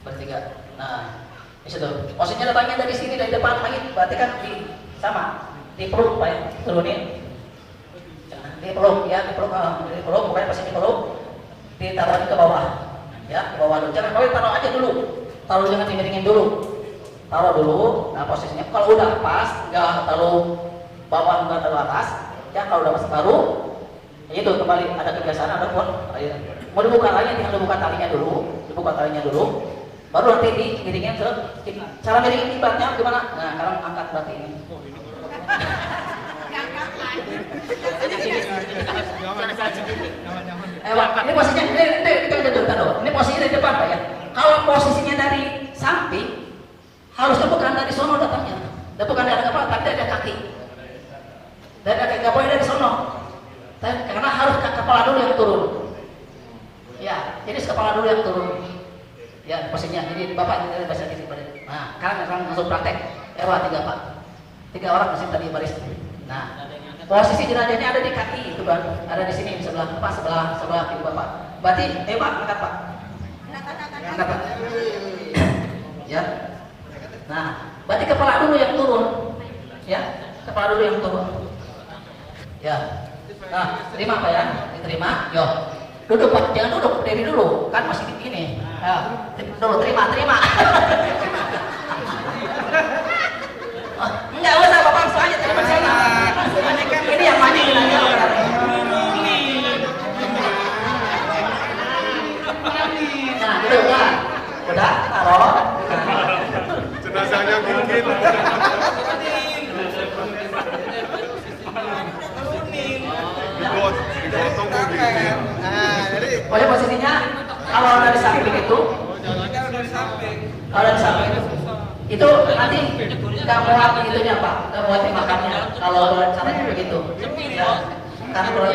bertiga. Nah. Di situ. Posisinya datangnya dari sini dari depan lagi, berarti kan di sama di perut Pak ya, turunin. Di perut ya, di perut pokoknya posisi perut ditaruh ke bawah. Ya, ke bawah dulu. Jangan kau taruh aja dulu. Taruh jangan dimiringin dulu. Taruh dulu. Nah, posisinya kalau udah pas, enggak terlalu bawah enggak terlalu atas, ya kalau udah pas baru itu kembali ada kebiasaan ada pun mau dibuka talinya, tinggal dibuka talinya dulu. Baru nanti miringin ke cara miringin kiblatnya gimana? Nah, sekarang angkat berarti ini. Ini posisinya ini posisinya dari depan Pak ya. Kalau posisinya dari samping harusnya bukan dari sono datangnya. Bukan dari kepala, tapi dari kaki. Dari kaki nggak boleh dari sono. Karena harus kepala dulu yang turun. Ya, jadi kepala dulu yang turun. Ya posisinya, jadi Bapak ini bahasa gini pada. Nah, sekarang langsung praktek. Wah 3 Pak, 3 orang di sini tadi baris. Nah, posisi jenazahnya ada di kaki itu kan, ada di sini sebelah kiri Bapak. Berarti Pak angkat Pak. Angkat Pak. Ya. Nah, berarti kepala dulu yang turun. Ya, kepala dulu yang turun. Ya. Nah, terima Pak ya, diterima. Yo. Duduk Pak, jangan duduk, berdiri dulu, kan masih begini. Ya, dulu terima. Oh, enggak usah Bapak langsung aja terima sana. Ini yang mandi aja. Nah, duduk kan. Udah, taruh. Jenazahnya mungkin. Digotong begini. Pokoknya posisinya kalau ada di samping itu, kalau di samping itu nanti nggak muat itunya Pak, nggak muat di makamnya. Kalau caranya begitu, ya. Karena kalau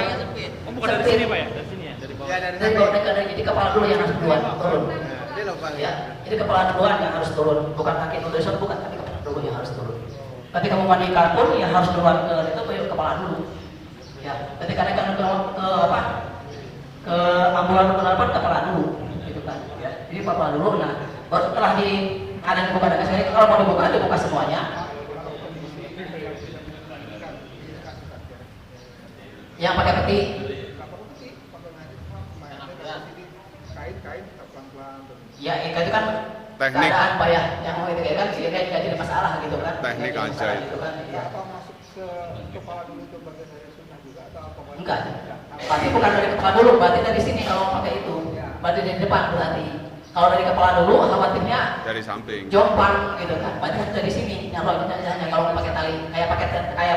Bukan dari sini Pak ya? Dari sini ya? Dari bawah. jadi kepala dulu yang harus duluan turun. Ya, jadi kepala duluan yang harus turun, bukan kaki dulu, bukan tapi kepala dulu yang harus turun. Ketika mau mandikan pun yang harus duluan ke kepala dulu. Ya, ketika naik ke apa? Ke ambulan pun kepala dulu, gitu kan. Ya. Jadi kepala dulu. Nah, baru setelah ada dibuka sekali, kalau mau dibuka semuanya. Yang pakai peti, Teknik. keadaan Pak ya, yang mau itu kan sehingga nggak jadi masalah gitu kan. Teknik Nggak jadi masalah aja. gitu kan. Ya. Apa masuk ke kepala dulu ke bagian dari sunnah juga atau apa? Enggak. Berarti bukan dari kepala dulu, berarti dari sini kalau pakai itu. Berarti dari depan berarti. Kalau dari kepala dulu khawatirnya Dari samping. jompang gitu kan. Berarti harus dari sini. Kalau pakai tali kayak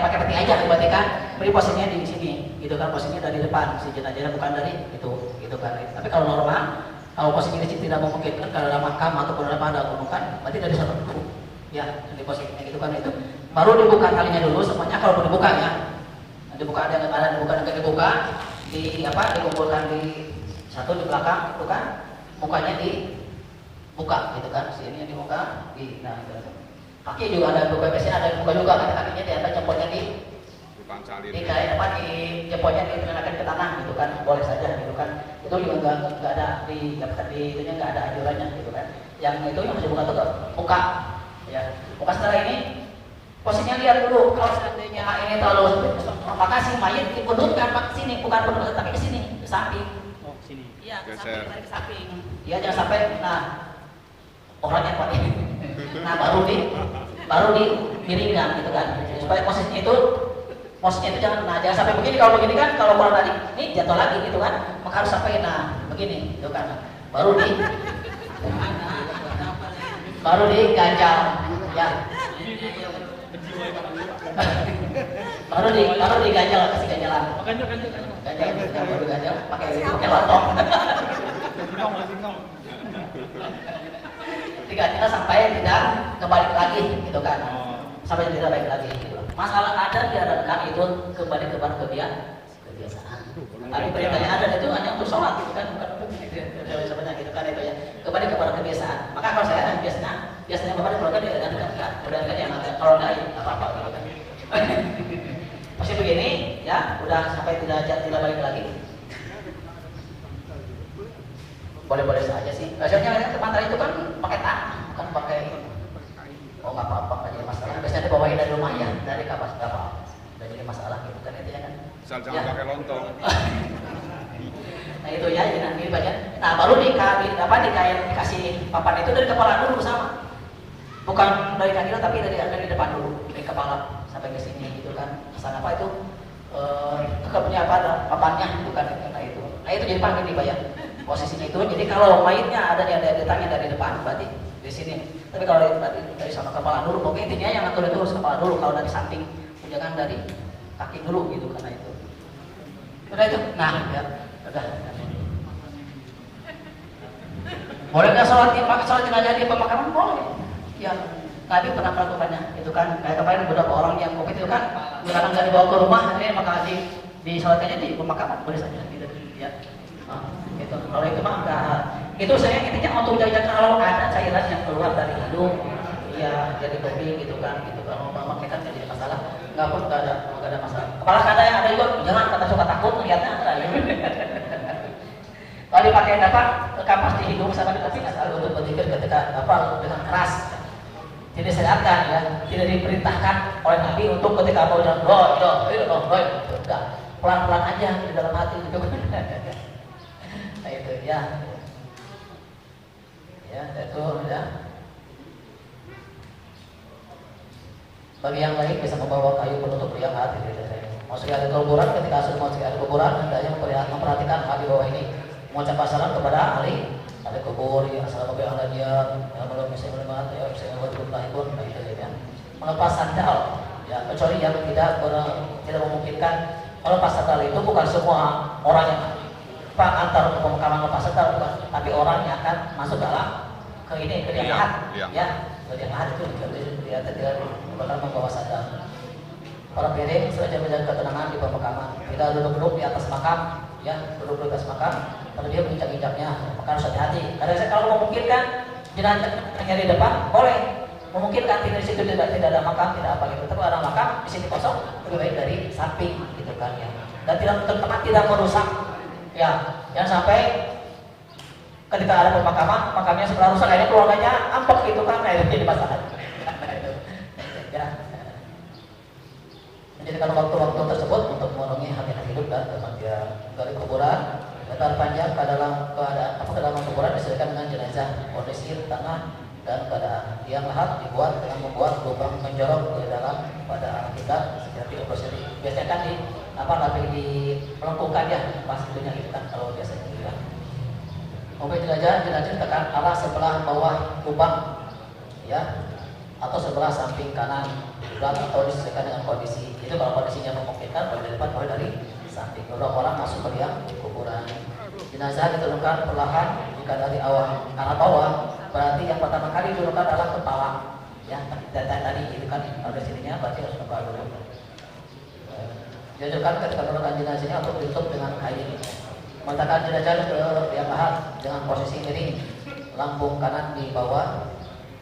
pakai peti aja berarti kan. Beri posisinya di sini gitu kan, posisinya dari depan si jenazahnya bukan dari itu gitu kan. Tapi kalau normal kalau posisi ini tidak memungkinkan kalau ada makam ataupun ada gunungan, berarti dari sana dulu. Ya, di posisinya gitu kan itu. Baru dibuka talinya dulu semuanya kalau mau dibuka ya. Dibuka ada dibuka di apa dikumpulkan di satu di belakang itu kan mukanya dibuka gitu kan sini dibuka di nah itu. Kaki juga ada buka biasanya ada buka juga kan kakinya di atas jempolnya Bukan salir. di kayak apa di jempolnya dikenakan ke tanah gitu kan boleh saja gitu kan itu juga nggak ada di itunya nggak ada anjurannya gitu kan yang itu yang harus dibuka tuh buka ya buka setelah ini posisinya lihat dulu kalau seandainya ini terlalu maka si mayat dipundutkan ke sini bukan pundut tapi ke sini ke samping sini. iya ke Geser. samping tarik ke samping iya jangan sampai nah orangnya Pak nah baru dimiringkan gitu kan supaya posisinya itu jangan sampai begini kalau begini kan kalau kurang tadi ini jatuh lagi gitu kan maka harus sampai nah begini gitu kan baru diganjal ya baru diganjal kasih ganjalan ganjal pakai lontong diganjal sampai tidak kembali lagi gitu kan sampai tidak baik lagi gitu. Masalah ada diadakan itu kembali kepada kebiasaan tapi perintahnya ada itu hanya untuk sholat gitu kan bukan untuk sebenarnya gitu kan itu ya kembali kepada kebiasaan maka kalau saya biasanya bapak keluarga diadakan yang ada kalau enggak ya apa-apa gitu kan masih begini ya udah sampai tidak balik lagi boleh saja sih biasanya tempat itu kan pakai tanah bukan pakai oh nggak apa-apa nggak jadi masalah biasanya dibawain dari rumah ya dari kapas berapa nggak jadi masalah gitu kan itu ya kan Asal jangan pakai lontong. nah itu ya jadi nanti banyak nah baru dikasih papan itu dari kepala dulu sama bukan dari kaki tapi dari depan dulu dari kepala sampai ke sini gitu kan kesana apa itu punya apa papannya bukan nah itu jadi panggil nih Pak ya posisinya itu jadi kalau mayitnya ada datangnya dari depan berarti di sini tapi kalau dari sama kepala dulu pokoknya intinya yang ngatur itu harus kepala dulu kalau dari samping jangan dari kaki dulu gitu karena itu udah itu nah ya udah boleh nggak sholat jenazah di pemakaman boleh ya Nabi pernah melakukannya itu kan kayak kemarin beberapa orang yang COVID itu kan kadang nggak dibawa ke rumah maka di sholatnya di pemakaman boleh saja gitu ya itu kalau itu mah enggak itu saya intinya untuk jaga kalau ada cairan yang keluar dari hidung ya jadi kopi gitu kan kalau mama kita nggak jadi masalah nggak ada masalah kepala kada yang ada juga jangan kata suka takut melihatnya ada ya kalau dipakai kapas di hidung sama di kopi nggak salah untuk berzikir ketika dengan keras tidak disyariatkan ya tidak diperintahkan oleh Nabi untuk ketika mau jalan enggak pelan-pelan aja di dalam hati gitu nah itu ya itu ya bagi yang lain bisa membawa kayu penutup yang hati masuk ke kuburan ketika sudah masuk ke kuburan hendaknya memperhatikan hal di bawah ini mengucapkan salam kepada ahli kubur ya assalamualaikum warahmatullahi wabarakatuh ya saya pun ya melepas sandal ya kecuali yang tidak memungkinkan melepas sandal itu bukan semua orang yang antar pemakaman lepas sandal bukan tapi orang yang akan masuk dalam ke yang lahat ya ke yang lahat itu dia tidak bakal membawa sandal para piring sengaja menjaga ketenangan di pemakaman tidak duduk-duduk di atas makam ya duduk di atas makam tapi dia menginjak-injaknya maka harus hati-hati karena kalau memungkinkan jenazahnya di depan boleh memungkinkan di situ tidak ada makam tidak apa gitu tapi ada makam di sini kosong lebih baik dari samping gitu kan ya dan tidak tempat tidak merusak ya jangan sampai ketika ada pemakaman makamnya sebelah rusak akhirnya keluarganya ampek gitu kan nah itu jadi masalah ya menjadikan waktu-waktu tersebut untuk memenuhi hati-hati hidup dan kematian dari kuburan datar panjang ke dalam kuburan disediakan dengan jenazah kondisi tanah dan keadaan. Yang lahat dibuat dengan membuat lubang menjorok ke dalam pada arah kiblat sekitar 30 cm. Biasanya kan di melengkungkan ya, pas itunya itu kan kalau biasanya gitu ya. Mobil jelajah tekan arah sebelah bawah lubang ya, atau sebelah samping kanan kiblat atau disesuaikan dengan kondisi. Itu kalau kondisinya memungkinkan boleh dari depan, boleh dari samping. Beberapa orang masuk ke liang kuburan. Jenazah diturunkan perlahan jika dari awal arah bawah, berarti yang pertama kali diturunkan adalah kepala. Ya, tadi itu kan ada sininya, berarti harus kepala dulu. Dianjurkan ketika menurunkan jenazahnya untuk ditutup dengan kain. Meletakkan jenazah ke liang lahat dengan posisi miring, lambung kanan di bawah,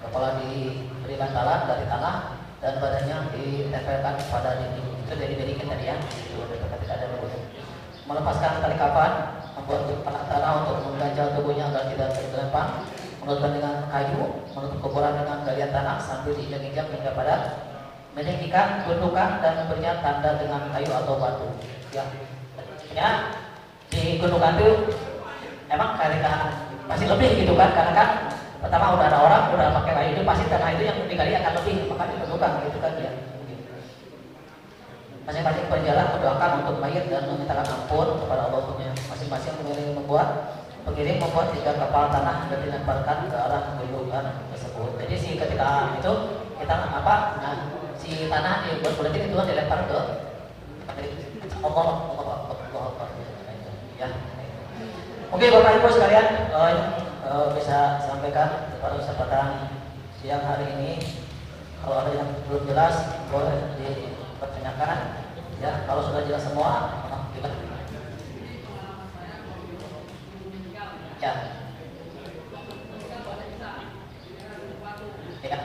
kepala diberi bantalan dari tanah, dan badannya ditempelkan pada dinding. Itu dari dinding tadi ya, itu ketika ada lubang. Melepaskan tali kapan, membuat tanah untuk mengganjal tubuhnya agar tidak tergelempang, menutupkan dengan kayu, menutup kuburan dengan galian tanah sambil diinjak-injak hingga padat, meninggikan, gundukan, dan memberinya tanda dengan kayu atau batu. Ya, di gundukan itu emang karena masih lebih gitu kan, karena kan pertama udah ada orang, udah pakai kayu itu pasti tanah itu yang digali akan lebih, maka digundukan gitu kan ya. Masing-masing berjalan mendoakan untuk mayit dan memintakan ampun kepada Allah untuk masing-masing pengiring membuat 3 kapal tanah dan dilemparkan ke arah gundukan tersebut. Jadi ketika itu kita si tanah dibuat buletin itu kan dilempar ke Allah ya. Oke Bapak Ibu sekalian, bisa sampaikan pada kesempatan siang hari ini. Kalau ada yang belum jelas boleh dipertanyakan ya. Kalau sudah jelas semua gimana? Ya. Ya.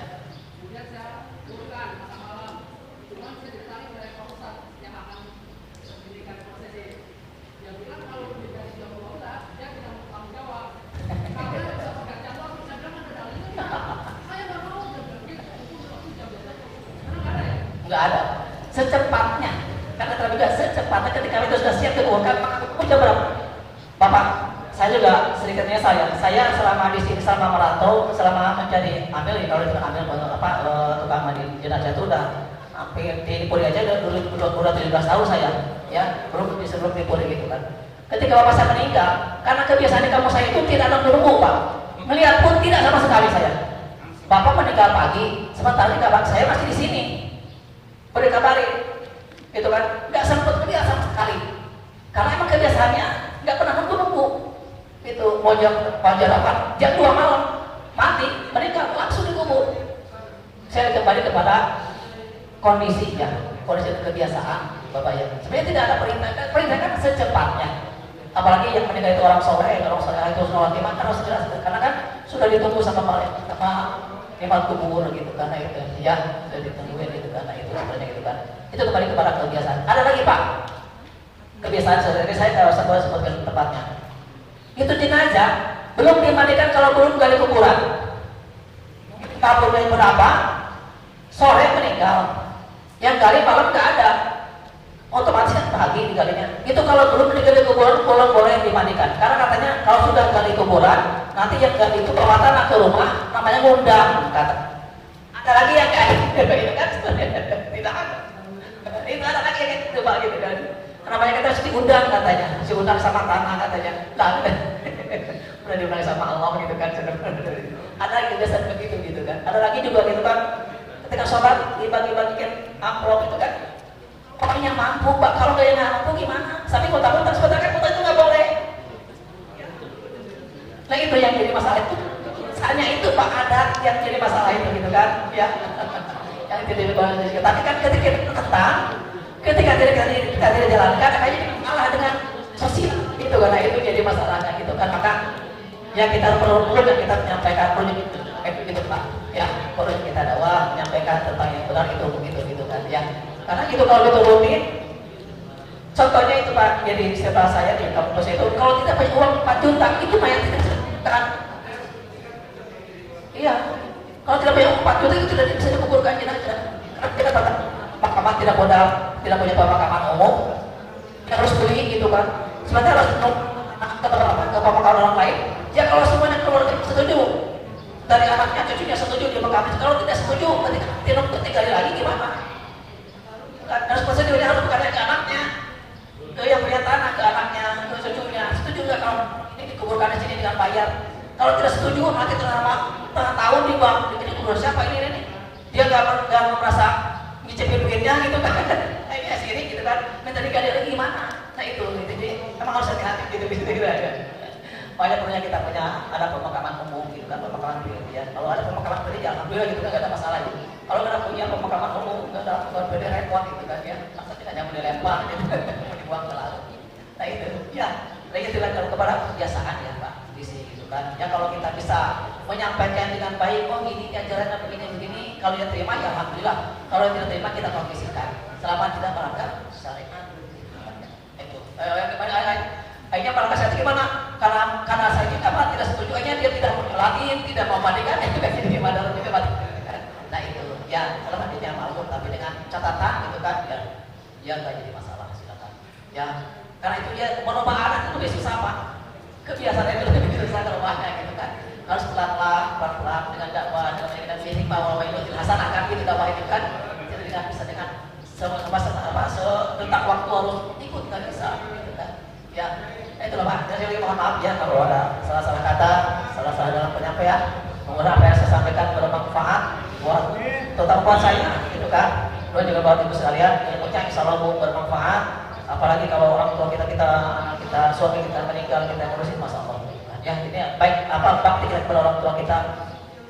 Enggak ada. Secepatnya, karena terlebih secepatnya ketika itu sudah siap dikuburkan, maka jam berapa? Bapak, saya juga sedikit menyesal ya. Saya selama di sini, selama merantau, selama menjadi amil, kalau itu amil tukang mandi jenazah itu udah hampir di Puri aja udah 17 tahun saya, ya, belum sebelum di Puri gitu kan. Ketika bapak saya meninggal, karena kebiasaan di kampung saya itu tidak ada menunggu Pak, melihat pun tidak sama sekali saya. Bapak meninggal pagi, sementara kabar saya masih di sini. Boleh kabarin, itu kan, nggak sempat melihat sama sekali. Karena emang kebiasaannya nggak pernah nunggu. Itu pojok fajar jam 2 malam mati, meninggal langsung dikubur. Saya kembali kepada kondisinya, kondisi kebiasaan Bapak ya. Sebenarnya tidak ada perintah kan secepatnya. Apalagi yang meninggal itu orang soleh itu sholat iman harus jelas, karena kan sudah ditunggu sama imam kubur gitu, karena itu ya sudah ditungguin gitu, karena itu sebenarnya gitu kan. Itu kembali kepada kebiasaan. Ada lagi Pak, kebiasaan saudara saya kalau saya sebutkan tempatnya. Itu jenazah belum dimandikan kalau belum gali kuburan. Kabur dari berapa? Sore meninggal. Yang gali malam nggak ada. Otomatis kan pagi digalinya. Itu kalau belum digali kuburan boleh dimandikan. Karena katanya kalau sudah gali kuburan, nanti yang gali itu bawa tanah ke rumah, namanya ngundang kata. Ada lagi yang kayak gitu kan? Tidak ada. Itu ada lagi yang itu Pak gitu kan. Namanya kita harus diundang katanya, diundang sama tanah katanya. Lah, udah diundang sama Allah gitu kan. Ada lagi biasa begitu gitu kan. Ada lagi juga gitu kan. Ketika sholat dibagi-bagikan amplop itu kan. Orang yang mampu Pak, kalau nggak yang mampu gimana? Tapi kota-kota sebenarnya kota itu nggak boleh. Nah itu yang jadi masalah itu. Misalnya itu Pak adat yang jadi masalah itu gitu kan, ya. Yang jadi masalah. Tapi kan ketika tentang ketika tidak dijalankan, kayaknya malah dengan sosial itu karena itu jadi masalahnya gitu kan. Maka ya kita perlu dan kita menyampaikan itu gitu Pak. Ya perlu kita dakwah menyampaikan tentang yang benar itu begitu gitu kan. Ya karena gitu kalau diturutin, contohnya itu Pak, jadi setelah saya di kampus itu kalau tidak punya uang 4 juta itu mayat tidak kan? Iya, kalau tidak punya uang 4 juta itu tidak bisa dikuburkan jenazah. Karena kita tetap pemakaman tidak punya pemakaman umum, harus beli gitu kan. Sementara harus ke pemakaman orang lain. Ya kalau semuanya keluarga setuju, dari anaknya cucunya setuju dia mengkawin, kalau tidak setuju ketika lagi gimana? Harus setuju, dia harus berkata ke anaknya, ke yang punya tanah, ke anaknya, ke cucunya. Setuju nggak kalau ini dikuburkan di sini dengan bayar? Kalau tidak setuju nanti tengah tahun di bank, ini kubur siapa ini? Dia nggak merasa ngicipin duitnya gitu kan? Ini sini gitu kan? Minta digali lagi gimana? Nah itu, jadi emang harus hati-hati gitu aja. Makanya punya kita punya ada pemakaman umum gitu kan, pemakaman pribadi ya. Kalau ada pemakaman pribadi alhamdulillah gitu kan nggak ada masalah gitu. Kalau nggak punya pemakaman umum nggak ada pemakaman pribadi repot gitu kan ya. Maksudnya hanya mau dilempar gitu, mau dibuang ke laut. Nah itu ya, lagi kalau kepada kebiasaan ya Pak di sini gitu kan. Ya kalau kita bisa menyampaikan dengan baik, oh gini ajarannya begini, kalau dia terima ya alhamdulillah. Kalau tidak terima kita kondisikan. Selama tidak melanggar syariat. Itu. Akhirnya para kasih gimana? Karena saya juga tidak setuju, akhirnya dia tidak mau nyolatin, tidak mau mandikan, itu kan jadi gimana juga mati. Nah itu, ya kalau mandinya malu, tapi dengan catatan gitu kan, ya nggak jadi masalah silakan. Ya, karena itu dia merubah anak itu lebih susah Pak. Kebiasaan itu lebih susah merubahnya gitu kan. Harus pelan-pelan dengan dakwah, dengan sini bahwa itu dilaksanakan gitu dakwah itu kan. Jadi dengan serentak waktu harus ikut nggak bisa gitu kan. Ya, itulah Pak. Saya lagi mohon maaf ya kalau ada salah-salah kata, salah-salah dalam penyampaian. Semoga apa yang saya sampaikan bermanfaat buat saya, gitu kan. Dan juga buat ibu sekalian, ilmunya insya Allah bermanfaat. Apalagi kalau orang tua kita suami kita meninggal, kita ngurusin masa Allah. Ya, ini baik apa bakti kita kepada orang tua kita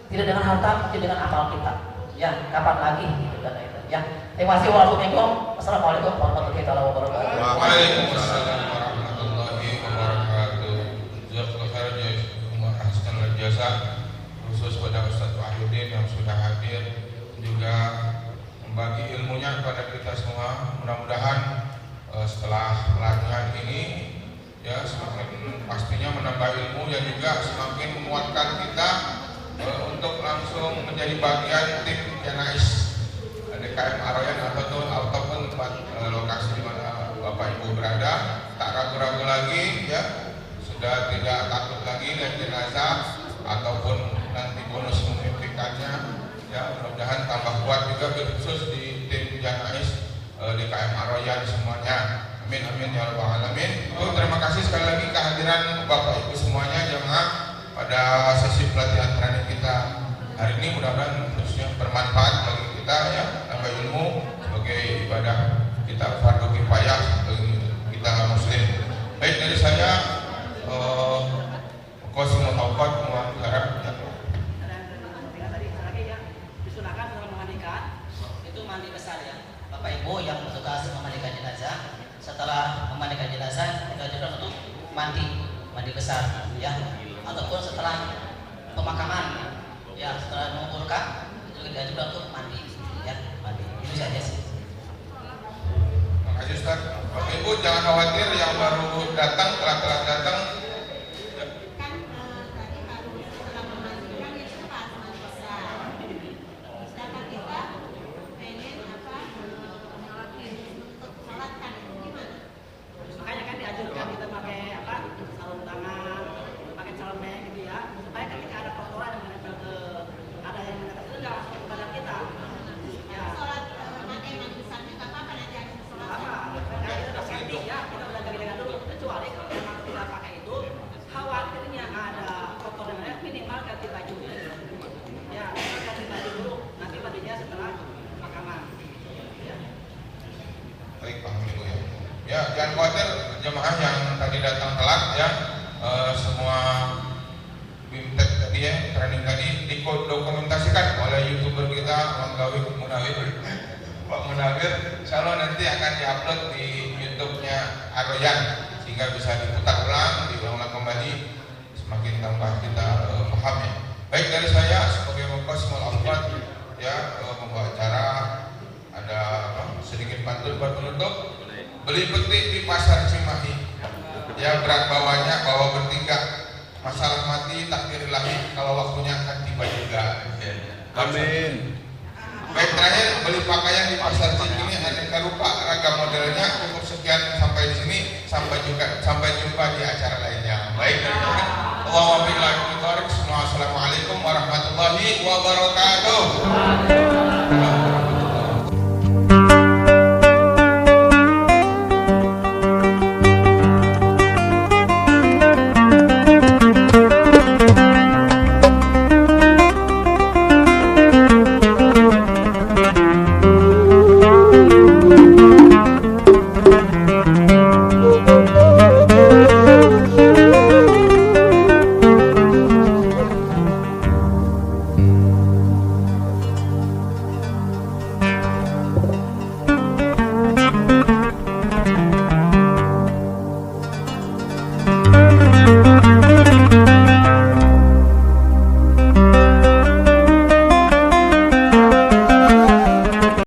tidak dengan harta, tapi dengan amal kita. Ya, kapan lagi gitu kan itu. Ya, terima kasih. Wassalamualaikum warahmatullahi wabarakatuh. Waalaikumsalam warahmatullahi wabarakatuh. Jazakallahu khairan jasa khusus pada Ustaz Wahyudin yang sudah hadir juga membagi ilmunya kepada kita semua. Mudah-mudahan setelah pelatihan ini ya semakin pastinya menambah ilmu dan juga semakin menguatkan kita untuk langsung menjadi bagian tim Janais DKM Aroyan ataupun tempat lokasi di mana Bapak Ibu berada. Tak ragu-ragu lagi ya, sudah tidak takut lagi lihat jenazah ataupun nanti bonus memimpikannya ya. Mudah-mudahan tambah kuat juga khusus di tim Janais DKM Aroyan semuanya. Amin amin ya rabbal alamin. Terima kasih sekali lagi kehadiran Bapak Ibu semuanya jemaah pada sesi pelatihan training kita hari ini. Mudah-mudahan khususnya bermanfaat bagi kita ya, tambah ilmu sebagai ibadah kita fardu kifayah bagi kita muslim. Baik dari saya Qasimul Awqat Muhammad disunahkan setelah memandikan itu mandi besar ya. Bapak Ibu yang bertugas memandikan jenazah, setelah memandikan jenazah kita juga untuk mandi besar ya, ataupun setelah pemakaman ya, setelah menguburkan itu kita juga untuk mandi ya, mandi itu saja sih. Terima kasih Ustaz. Bapak Ibu jangan khawatir yang baru datang telat datang. Kan tadi baru setelah memandikan itu pas mandi besar. Sedangkan kita pengen untuk sholatkan itu gimana? Makanya kan dianjurkan kita pakai sarung tangan, pakai celana gitu ya, supaya ketika ada kotoran yang menempel ke ada yang menempel itu nggak masuk ke badan kita. Ya. Sholat pakai mandi besarnya nggak apa-apa, nanti harus sholat. Karena kita udah setting ya, kita udah jaga dulu. Kecuali kalau memang tidak pakai itu, khawatirnya ada kotoran yang minimal ganti baju. Ya, ganti baju dulu, nanti mandinya setelah pemakaman. Ya. Baik Pak Ibu ya. Ya jangan khawatir jemaah yang tadi datang telat ya, semua BIMTEK tadi ya, training tadi didokumentasikan oleh YouTuber kita Pak Munawir. Insyaallah nanti akan diupload di YouTube-nya Aroyan sehingga bisa diputar ulang, diulang kembali, semakin tambah kita paham ya. Baik dari saya sebagai Qasimul Awqat ya, membawa acara ada sedikit pantun buat penutup. Beli petik di pasar Cimahi ya, berat bawanya bawa bertiga, masalah mati takdir ilahi kalau waktunya akan tiba juga. Amin. Baik terakhir, beli pakaian di pasar Cikini aneka rupa ragam modelnya. Cukup sekian sampai di sini, sampai jumpa di acara lainnya. Baik dari kami, Allahumma billahi taufiq, Wassalamualaikum warahmatullahi wabarakatuh.